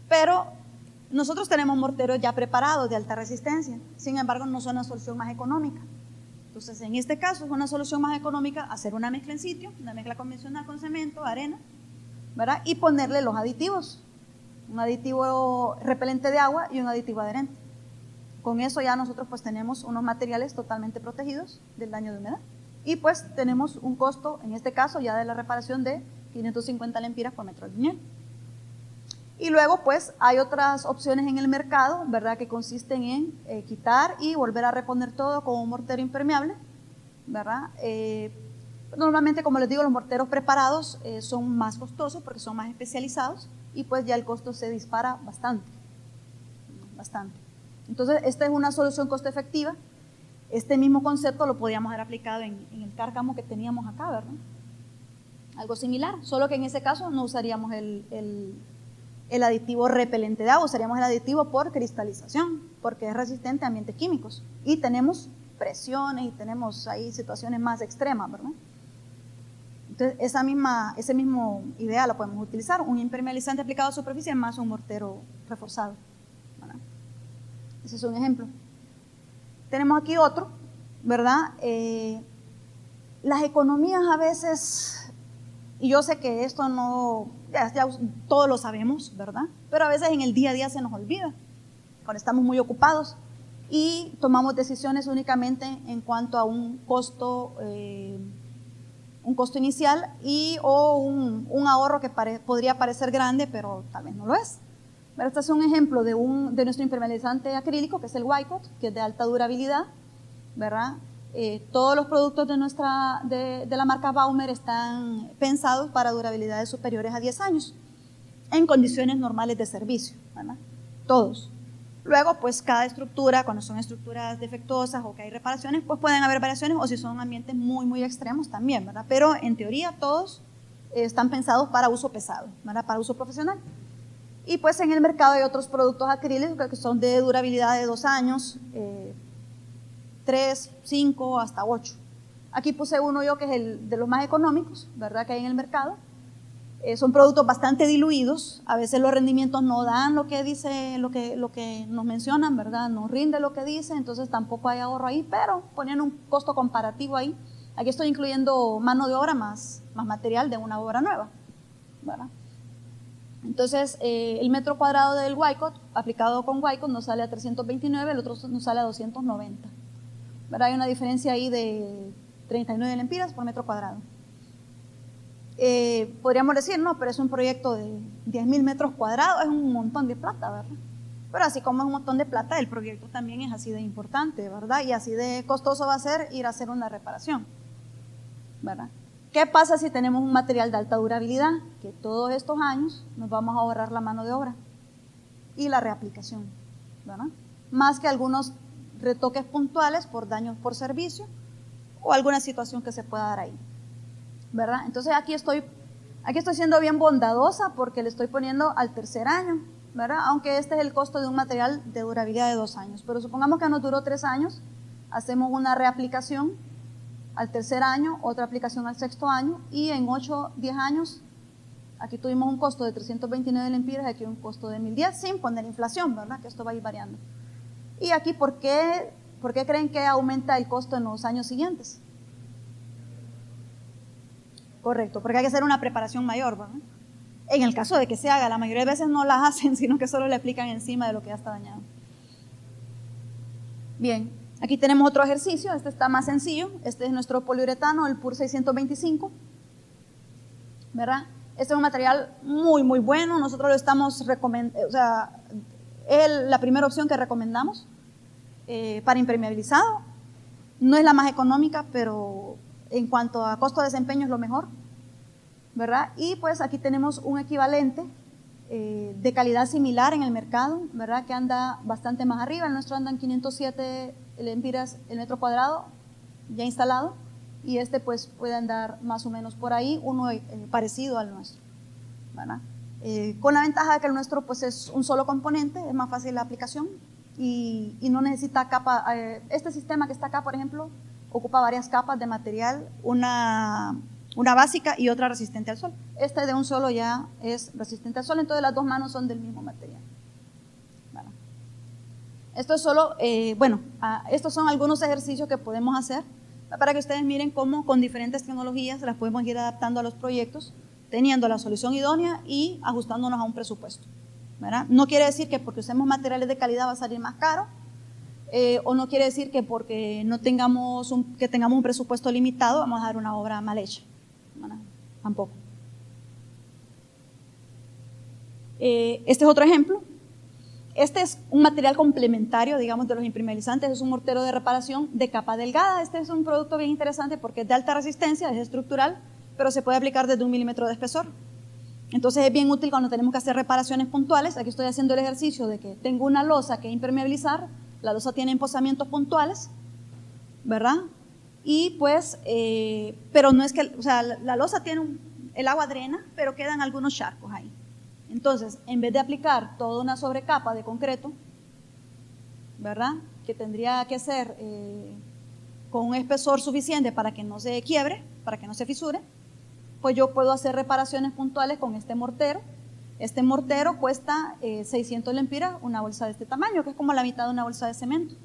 Pero nosotros tenemos morteros ya preparados de alta resistencia, sin embargo no son la solución más económica. Entonces en este caso es una solución más económica hacer una mezcla en sitio, una mezcla convencional con cemento, arena, ¿verdad? Y ponerle los aditivos, un aditivo repelente de agua y un aditivo adherente. Con eso ya nosotros pues tenemos unos materiales totalmente protegidos del daño de humedad y pues tenemos un costo, en este caso ya de la reparación, de 550 lempiras por metro lineal. Y luego pues hay otras opciones en el mercado, ¿verdad?, que consisten en quitar y volver a reponer todo con un mortero impermeable, ¿verdad? Normalmente, como les digo, los morteros preparados son más costosos porque son más especializados y pues ya el costo se dispara bastante. Entonces esta es una solución costo efectiva. Este mismo concepto lo podíamos haber aplicado en el cárcamo que teníamos acá, ¿verdad? Algo similar, solo que en ese caso no usaríamos el aditivo repelente de agua, usaríamos el aditivo por cristalización, porque es resistente a ambientes químicos y tenemos presiones y tenemos ahí situaciones más extremas, ¿verdad? Entonces esa misma idea la podemos utilizar, un impermeabilizante aplicado a superficie más un mortero reforzado, ¿verdad? Ese es un ejemplo. Tenemos aquí otro, ¿verdad? Las economías a veces, y yo sé que esto no, ya todos lo sabemos, ¿verdad? Pero a veces en el día a día se nos olvida, cuando estamos muy ocupados y tomamos decisiones únicamente en cuanto a un costo inicial o un ahorro que podría parecer grande, pero tal vez no lo es. Pero este es un ejemplo de nuestro impermeabilizante acrílico, que es el Wycott, que es de alta durabilidad, ¿verdad? Todos los productos de la marca Baumer están pensados para durabilidades superiores a 10 años, en condiciones normales de servicio, ¿verdad? Todos. Luego, pues cada estructura, cuando son estructuras defectuosas o que hay reparaciones, pues pueden haber variaciones, o si son ambientes muy, muy extremos también, ¿verdad? Pero en teoría todos están pensados para uso pesado, ¿verdad? Para uso profesional. Y pues en el mercado hay otros productos acrílicos que son de durabilidad de 2 años, 3, 5, hasta 8. Aquí puse uno yo que es el de los más económicos, ¿verdad?, que hay en el mercado. Son productos bastante diluidos, a veces los rendimientos no dan lo que dice, lo que nos mencionan, ¿verdad?, no rinde lo que dice, entonces tampoco hay ahorro ahí, pero ponían un costo comparativo ahí. Aquí estoy incluyendo mano de obra más material de una obra nueva, ¿verdad? Entonces, el metro cuadrado del Wycott, aplicado con Wycott, nos sale a 329, el otro nos sale a 290. ¿Verdad? Hay una diferencia ahí de 39 lempiras por metro cuadrado. Podríamos decir, no, pero es un proyecto de 10.000 metros cuadrados, es un montón de plata, ¿verdad? Pero así como es un montón de plata, el proyecto también es así de importante, ¿verdad? Y así de costoso va a ser ir a hacer una reparación, ¿verdad? ¿Qué pasa si tenemos un material de alta durabilidad? Que todos estos años nos vamos a ahorrar la mano de obra y la reaplicación, ¿verdad? Más que algunos retoques puntuales por daños por servicio o alguna situación que se pueda dar ahí, ¿verdad? Entonces aquí estoy siendo bien bondadosa porque le estoy poniendo al tercer año, ¿verdad? Aunque este es el costo de un material de durabilidad de 2 años, pero supongamos que nos duró 3 años, hacemos una reaplicación al tercer año, otra aplicación al sexto año, y en 8, 10 años, aquí tuvimos un costo de 329 lempiras, aquí un costo de 1010, sin poner inflación, ¿verdad? Que esto va a ir variando. Y aquí, ¿por qué creen que aumenta el costo en los años siguientes? Correcto, porque hay que hacer una preparación mayor, ¿verdad? En el caso de que se haga, la mayoría de veces no las hacen, sino que solo le aplican encima de lo que ya está dañado. Bien, aquí tenemos otro ejercicio, este está más sencillo, este es nuestro poliuretano, el PUR 625, ¿verdad? Este es un material muy, muy bueno, nosotros lo estamos recomendando, o sea, es la primera opción que recomendamos para impermeabilizado. No es la más económica, pero en cuanto a costo de desempeño es lo mejor, ¿verdad? Y pues aquí tenemos un equivalente de calidad similar en el mercado, ¿verdad? Que anda bastante más arriba, el nuestro anda en 507 lempiras el metro cuadrado ya instalado, y este pues puede andar más o menos por ahí, uno parecido al nuestro, ¿verdad? Con la ventaja de que el nuestro pues es un solo componente, es más fácil la aplicación y no necesita capa. Este sistema que está acá, por ejemplo, ocupa varias capas de material, una básica y otra resistente al sol. Este de un solo ya es resistente al sol, entonces las dos manos son del mismo material. ¿Verdad? Esto es solo, estos son algunos ejercicios que podemos hacer para que ustedes miren cómo con diferentes tecnologías las podemos ir adaptando a los proyectos, teniendo la solución idónea y ajustándonos a un presupuesto, ¿verdad? No quiere decir que porque usemos materiales de calidad va a salir más caro, o no quiere decir que porque no tengamos un presupuesto limitado vamos a dar una obra mal hecha, ¿verdad? Tampoco. Este es otro ejemplo. Este es un material complementario, digamos, de los impermeabilizantes, es un mortero de reparación de capa delgada. Este es un producto bien interesante porque es de alta resistencia, es estructural, pero se puede aplicar desde 1 milímetro de espesor. Entonces es bien útil cuando tenemos que hacer reparaciones puntuales. Aquí estoy haciendo el ejercicio de que tengo una losa que impermeabilizar, la losa tiene empozamientos puntuales, ¿verdad? Y pues, pero no es que, o sea, la losa tiene el agua drena, pero quedan algunos charcos ahí. Entonces, en vez de aplicar toda una sobrecapa de concreto, ¿verdad? Que tendría que ser con un espesor suficiente para que no se quiebre, para que no se fisure, pues yo puedo hacer reparaciones puntuales con este mortero. Este mortero cuesta 600 lempiras, una bolsa de este tamaño, que es como la mitad de una bolsa de cemento.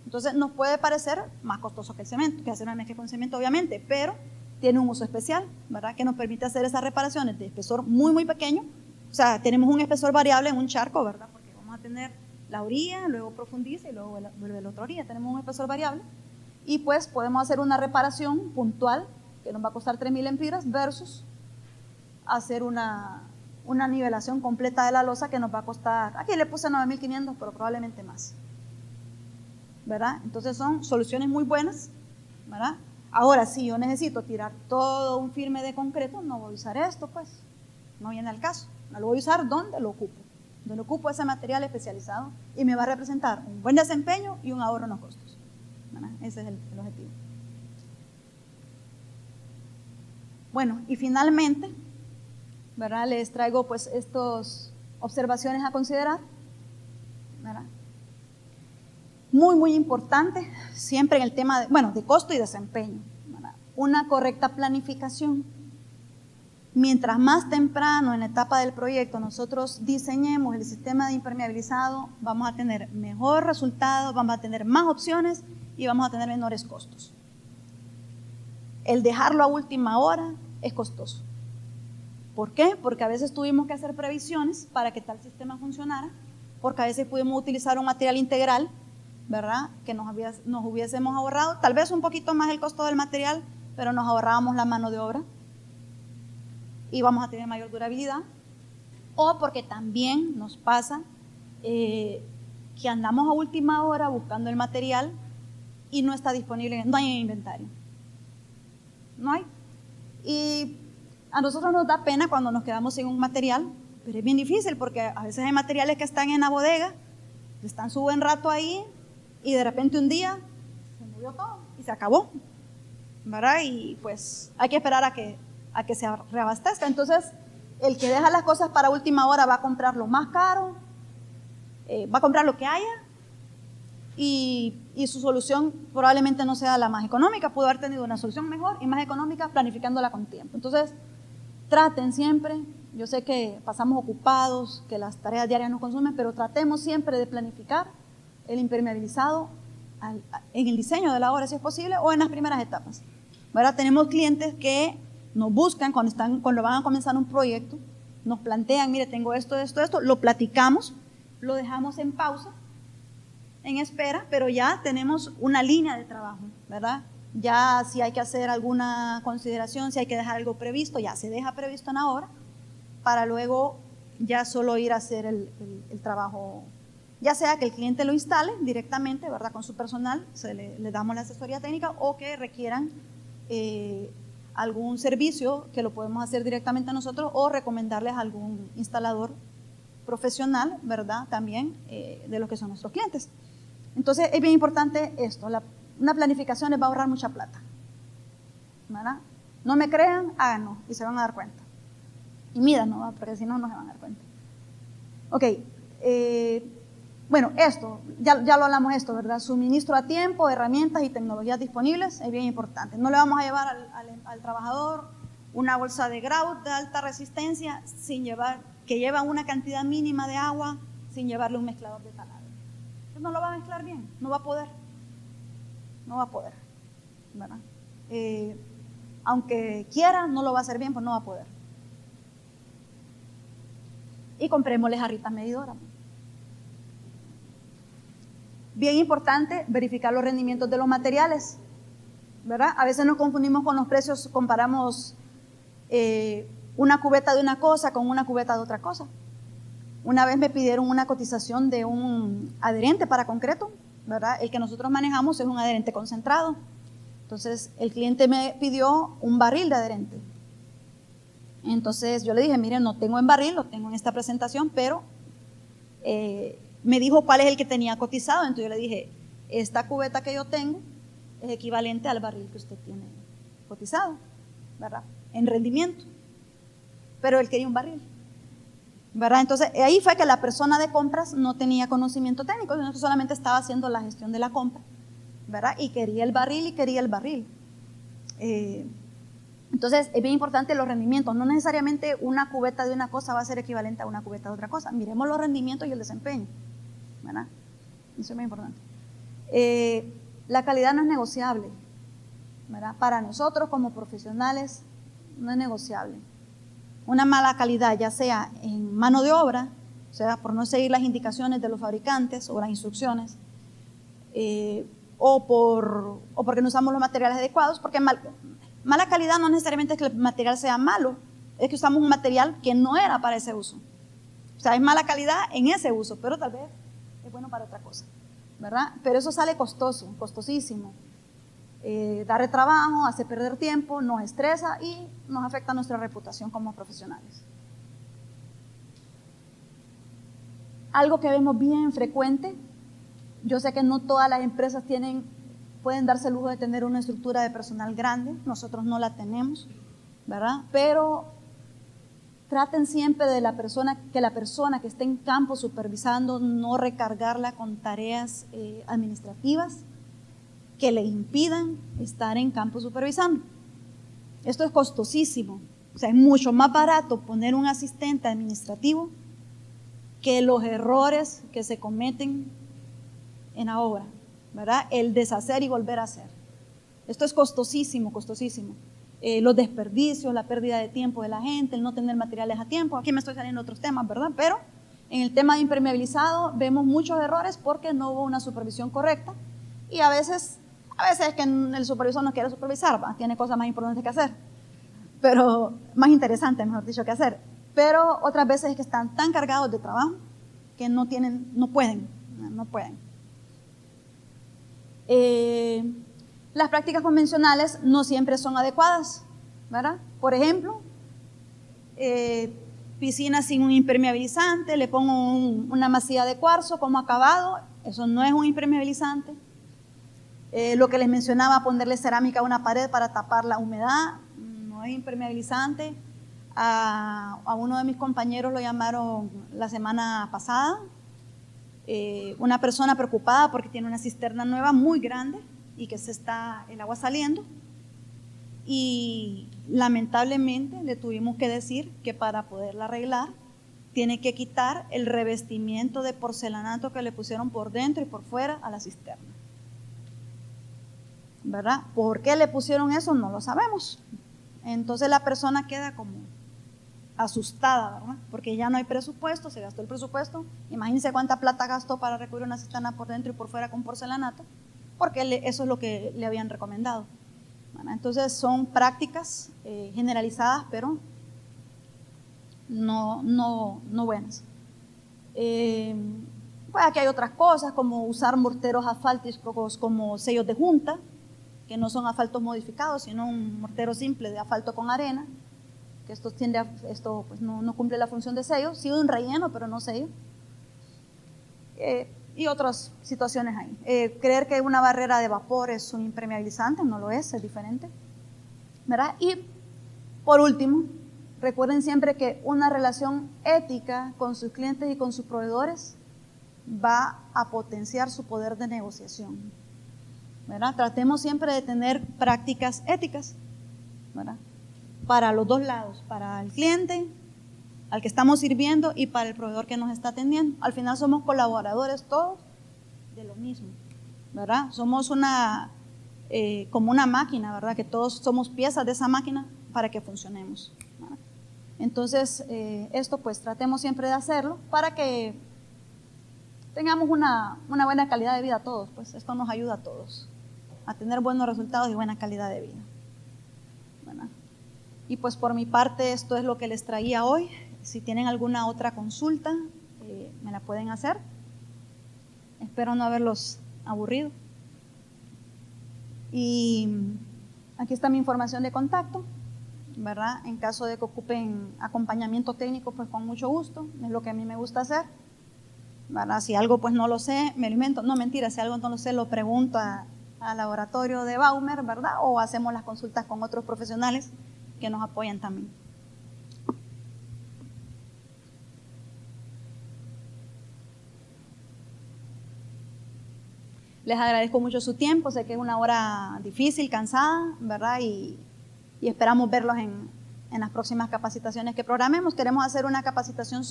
Entonces nos puede parecer más costoso que el cemento, que hacer una mezcla con cemento obviamente, pero tiene un uso especial, ¿verdad? Que nos permite hacer esas reparaciones de espesor muy, muy pequeño. O sea, tenemos un espesor variable en un charco, ¿verdad? Porque vamos a tener la orilla, luego profundiza y luego vuelve la otra orilla. Tenemos un espesor variable y pues podemos hacer una reparación puntual que nos va a costar 3.000 lempiras versus hacer una nivelación completa de la losa que nos va a costar, aquí le puse 9.500, pero probablemente más, ¿verdad? Entonces son soluciones muy buenas, ¿verdad? Ahora, si yo necesito tirar todo un firme de concreto, no voy a usar esto, pues, no viene al caso. No lo voy a usar donde lo ocupo. Donde ocupo ese material especializado y me va a representar un buen desempeño y un ahorro en los costos, ¿verdad? Ese es el objetivo. Bueno, y finalmente, ¿verdad? Les traigo pues estas observaciones a considerar, ¿verdad? Muy, muy importante, siempre en el tema de costo y desempeño, ¿verdad? Una correcta planificación. Mientras más temprano en la etapa del proyecto nosotros diseñemos el sistema de impermeabilizado, vamos a tener mejor resultado, vamos a tener más opciones y vamos a tener menores costos. El dejarlo a última hora es costoso. ¿Por qué? Porque a veces tuvimos que hacer previsiones para que tal sistema funcionara, porque a veces pudimos utilizar un material integral, ¿verdad? Que nos hubiésemos ahorrado, tal vez un poquito más el costo del material, pero nos ahorrábamos la mano de obra y vamos a tener mayor durabilidad. O porque también nos pasa que andamos a última hora buscando el material y no está disponible, no hay en inventario. No hay. Y a nosotros nos da pena cuando nos quedamos sin un material, pero es bien difícil porque a veces hay materiales que están en la bodega, están su buen rato ahí y de repente un día se murió todo y se acabó, ¿verdad? Y pues hay que esperar a que se reabastezca. Entonces, el que deja las cosas para última hora va a comprar lo más caro, va a comprar lo que haya y y su solución probablemente no sea la más económica, pudo haber tenido una solución mejor y más económica planificándola con tiempo. Entonces, traten siempre, yo sé que pasamos ocupados, que las tareas diarias nos consumen, pero tratemos siempre de planificar el impermeabilizado en el diseño de la obra, si es posible, o en las primeras etapas. ¿Verdad? Tenemos clientes que nos buscan cuando van a comenzar un proyecto, nos plantean, mire, tengo esto, lo platicamos, lo dejamos en pausa, en espera, pero ya tenemos una línea de trabajo, ¿verdad? Ya si hay que hacer alguna consideración, si hay que dejar algo previsto, ya se deja previsto en la obra, para luego ya solo ir a hacer el trabajo, ya sea que el cliente lo instale directamente, ¿verdad? Con su personal, le damos la asesoría técnica, o que requieran algún servicio que lo podemos hacer directamente nosotros, o recomendarles a algún instalador profesional, ¿verdad? También de los que son nuestros clientes. Entonces es bien importante esto, una planificación les va a ahorrar mucha plata, ¿verdad? No me crean, háganlo y se van a dar cuenta. Y mídanlo, porque si no, no se van a dar cuenta. Ok, bueno, esto, ya lo hablamos esto, ¿verdad? Suministro a tiempo, herramientas y tecnologías disponibles, es bien importante. No le vamos a llevar al trabajador una bolsa de grout de alta resistencia que lleva una cantidad mínima de agua, sin llevarle un mezclador de taladro. Entonces no lo va a mezclar bien, no va a poder, ¿verdad? Aunque quiera, no lo va a hacer bien, pues no va a poder. Y comprémosle jarritas medidoras. Bien importante verificar los rendimientos de los materiales, ¿verdad? A veces nos confundimos con los precios, comparamos una cubeta de una cosa con una cubeta de otra cosa. Una vez me pidieron una cotización de un adherente para concreto, ¿verdad? El que nosotros manejamos es un adherente concentrado. Entonces, el cliente me pidió un barril de adherente. Entonces, yo le dije, mire, no tengo en barril, lo tengo en esta presentación, pero me dijo cuál es el que tenía cotizado. Entonces, yo le dije, esta cubeta que yo tengo es equivalente al barril que usted tiene cotizado, ¿verdad? En rendimiento. Pero él quería un barril, ¿verdad? Entonces, ahí fue que la persona de compras no tenía conocimiento técnico, sino que solamente estaba haciendo la gestión de la compra, ¿verdad? Y quería el barril. Entonces, es bien importante los rendimientos. No necesariamente una cubeta de una cosa va a ser equivalente a una cubeta de otra cosa. Miremos los rendimientos y el desempeño, ¿verdad? Eso es muy importante. La calidad no es negociable, ¿verdad? Para nosotros como profesionales no es negociable. Una mala calidad, ya sea en mano de obra, o sea, por no seguir las indicaciones de los fabricantes o las instrucciones, o porque no usamos los materiales adecuados, porque mala calidad no necesariamente es que el material sea malo, es que usamos un material que no era para ese uso. O sea, es mala calidad en ese uso, pero tal vez es bueno para otra cosa, ¿verdad? Pero eso sale costosísimo. Da retrabajo, hace perder tiempo, nos estresa y nos afecta nuestra reputación como profesionales. Algo que vemos bien frecuente, yo sé que no todas las empresas pueden darse el lujo de tener una estructura de personal grande, nosotros no la tenemos, ¿verdad? Pero traten siempre de que la persona que esté en campo supervisando no recargarla con tareas administrativas que le impidan estar en campo supervisando. Esto es costosísimo, o sea, es mucho más barato poner un asistente administrativo que los errores que se cometen en la obra, ¿verdad? El deshacer y volver a hacer. Esto es costosísimo. Los desperdicios, la pérdida de tiempo de la gente, el no tener materiales a tiempo. Aquí me estoy saliendo otros temas, ¿verdad? Pero en el tema de impermeabilizado vemos muchos errores porque no hubo una supervisión correcta y a veces es que el supervisor no quiere supervisar, ¿va? Tiene cosas más importantes que hacer, pero más interesantes, mejor dicho, que hacer. Pero otras veces es que están tan cargados de trabajo que no pueden. Las prácticas convencionales no siempre son adecuadas, ¿verdad? Por ejemplo, piscina sin un impermeabilizante, le pongo una masilla de cuarzo como acabado, eso no es un impermeabilizante. Lo que les mencionaba, ponerle cerámica a una pared para tapar la humedad, no es impermeabilizante. A uno de mis compañeros lo llamaron la semana pasada una persona preocupada porque tiene una cisterna nueva muy grande y que se está el agua saliendo, y lamentablemente le tuvimos que decir que para poderla arreglar tiene que quitar el revestimiento de porcelanato que le pusieron por dentro y por fuera a la cisterna, ¿verdad? ¿Por qué le pusieron eso? No lo sabemos. Entonces la persona queda como asustada, ¿verdad? Porque ya no hay presupuesto, se gastó el presupuesto. Imagínense cuánta plata gastó para recubrir una cisterna por dentro y por fuera con porcelanato, porque eso es lo que le habían recomendado. Bueno, entonces son prácticas generalizadas, pero no buenas. Pues aquí hay otras cosas, como usar morteros asfálticos como sellos de junta, que no son asfaltos modificados, sino un mortero simple de asfalto con arena, que esto pues no cumple la función de sello, sí un relleno, pero no sello. Y otras situaciones ahí. Creer que una barrera de vapor es un impermeabilizante, no lo es diferente, ¿verdad? Y por último, recuerden siempre que una relación ética con sus clientes y con sus proveedores va a potenciar su poder de negociación, ¿verdad? Tratemos siempre de tener prácticas éticas, ¿verdad? Para los dos lados, para el cliente, al que estamos sirviendo, y para el proveedor que nos está atendiendo. Al final somos colaboradores todos de lo mismo, ¿verdad? Somos como una máquina, ¿verdad? Que todos somos piezas de esa máquina para que funcionemos, ¿verdad? Entonces, esto pues tratemos siempre de hacerlo para que tengamos una buena calidad de vida todos, pues esto nos ayuda a todos a tener buenos resultados y buena calidad de vida, ¿verdad? Y pues por mi parte esto es lo que les traía hoy. Si tienen alguna otra consulta, me la pueden hacer. Espero no haberlos aburrido. Y aquí está mi información de contacto, ¿verdad? En caso de que ocupen acompañamiento técnico, pues con mucho gusto, es lo que a mí me gusta hacer, ¿verdad? Si algo pues no lo sé, me lo invento. No, mentira, si algo no lo sé, lo pregunto al laboratorio de Baumer, ¿verdad? O hacemos las consultas con otros profesionales que nos apoyan también. Les agradezco mucho su tiempo, sé que es una hora difícil, cansada, ¿verdad? Y esperamos verlos en las próximas capacitaciones que programemos. Queremos hacer una capacitación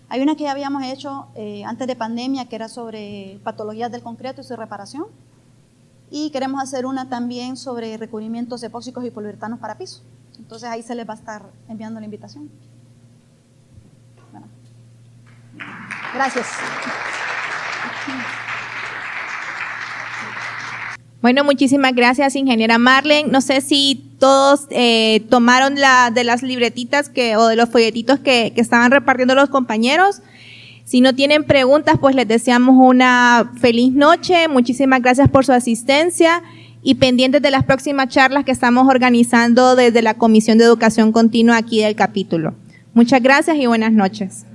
hay una que ya habíamos hecho antes de pandemia, que era sobre patologías del concreto y su reparación. Y queremos hacer una también sobre recubrimientos epóxicos y poliuretanos para piso. Entonces ahí se les va a estar enviando la invitación. Bueno. Gracias.
Bueno, muchísimas gracias, ingeniera Marlene. No sé si todos tomaron de las libretitas o de los folletitos que estaban repartiendo los compañeros. Si no tienen preguntas, pues les deseamos una feliz noche. Muchísimas gracias por su asistencia y pendientes de las próximas charlas que estamos organizando desde la Comisión de Educación Continua aquí del capítulo. Muchas gracias y buenas noches.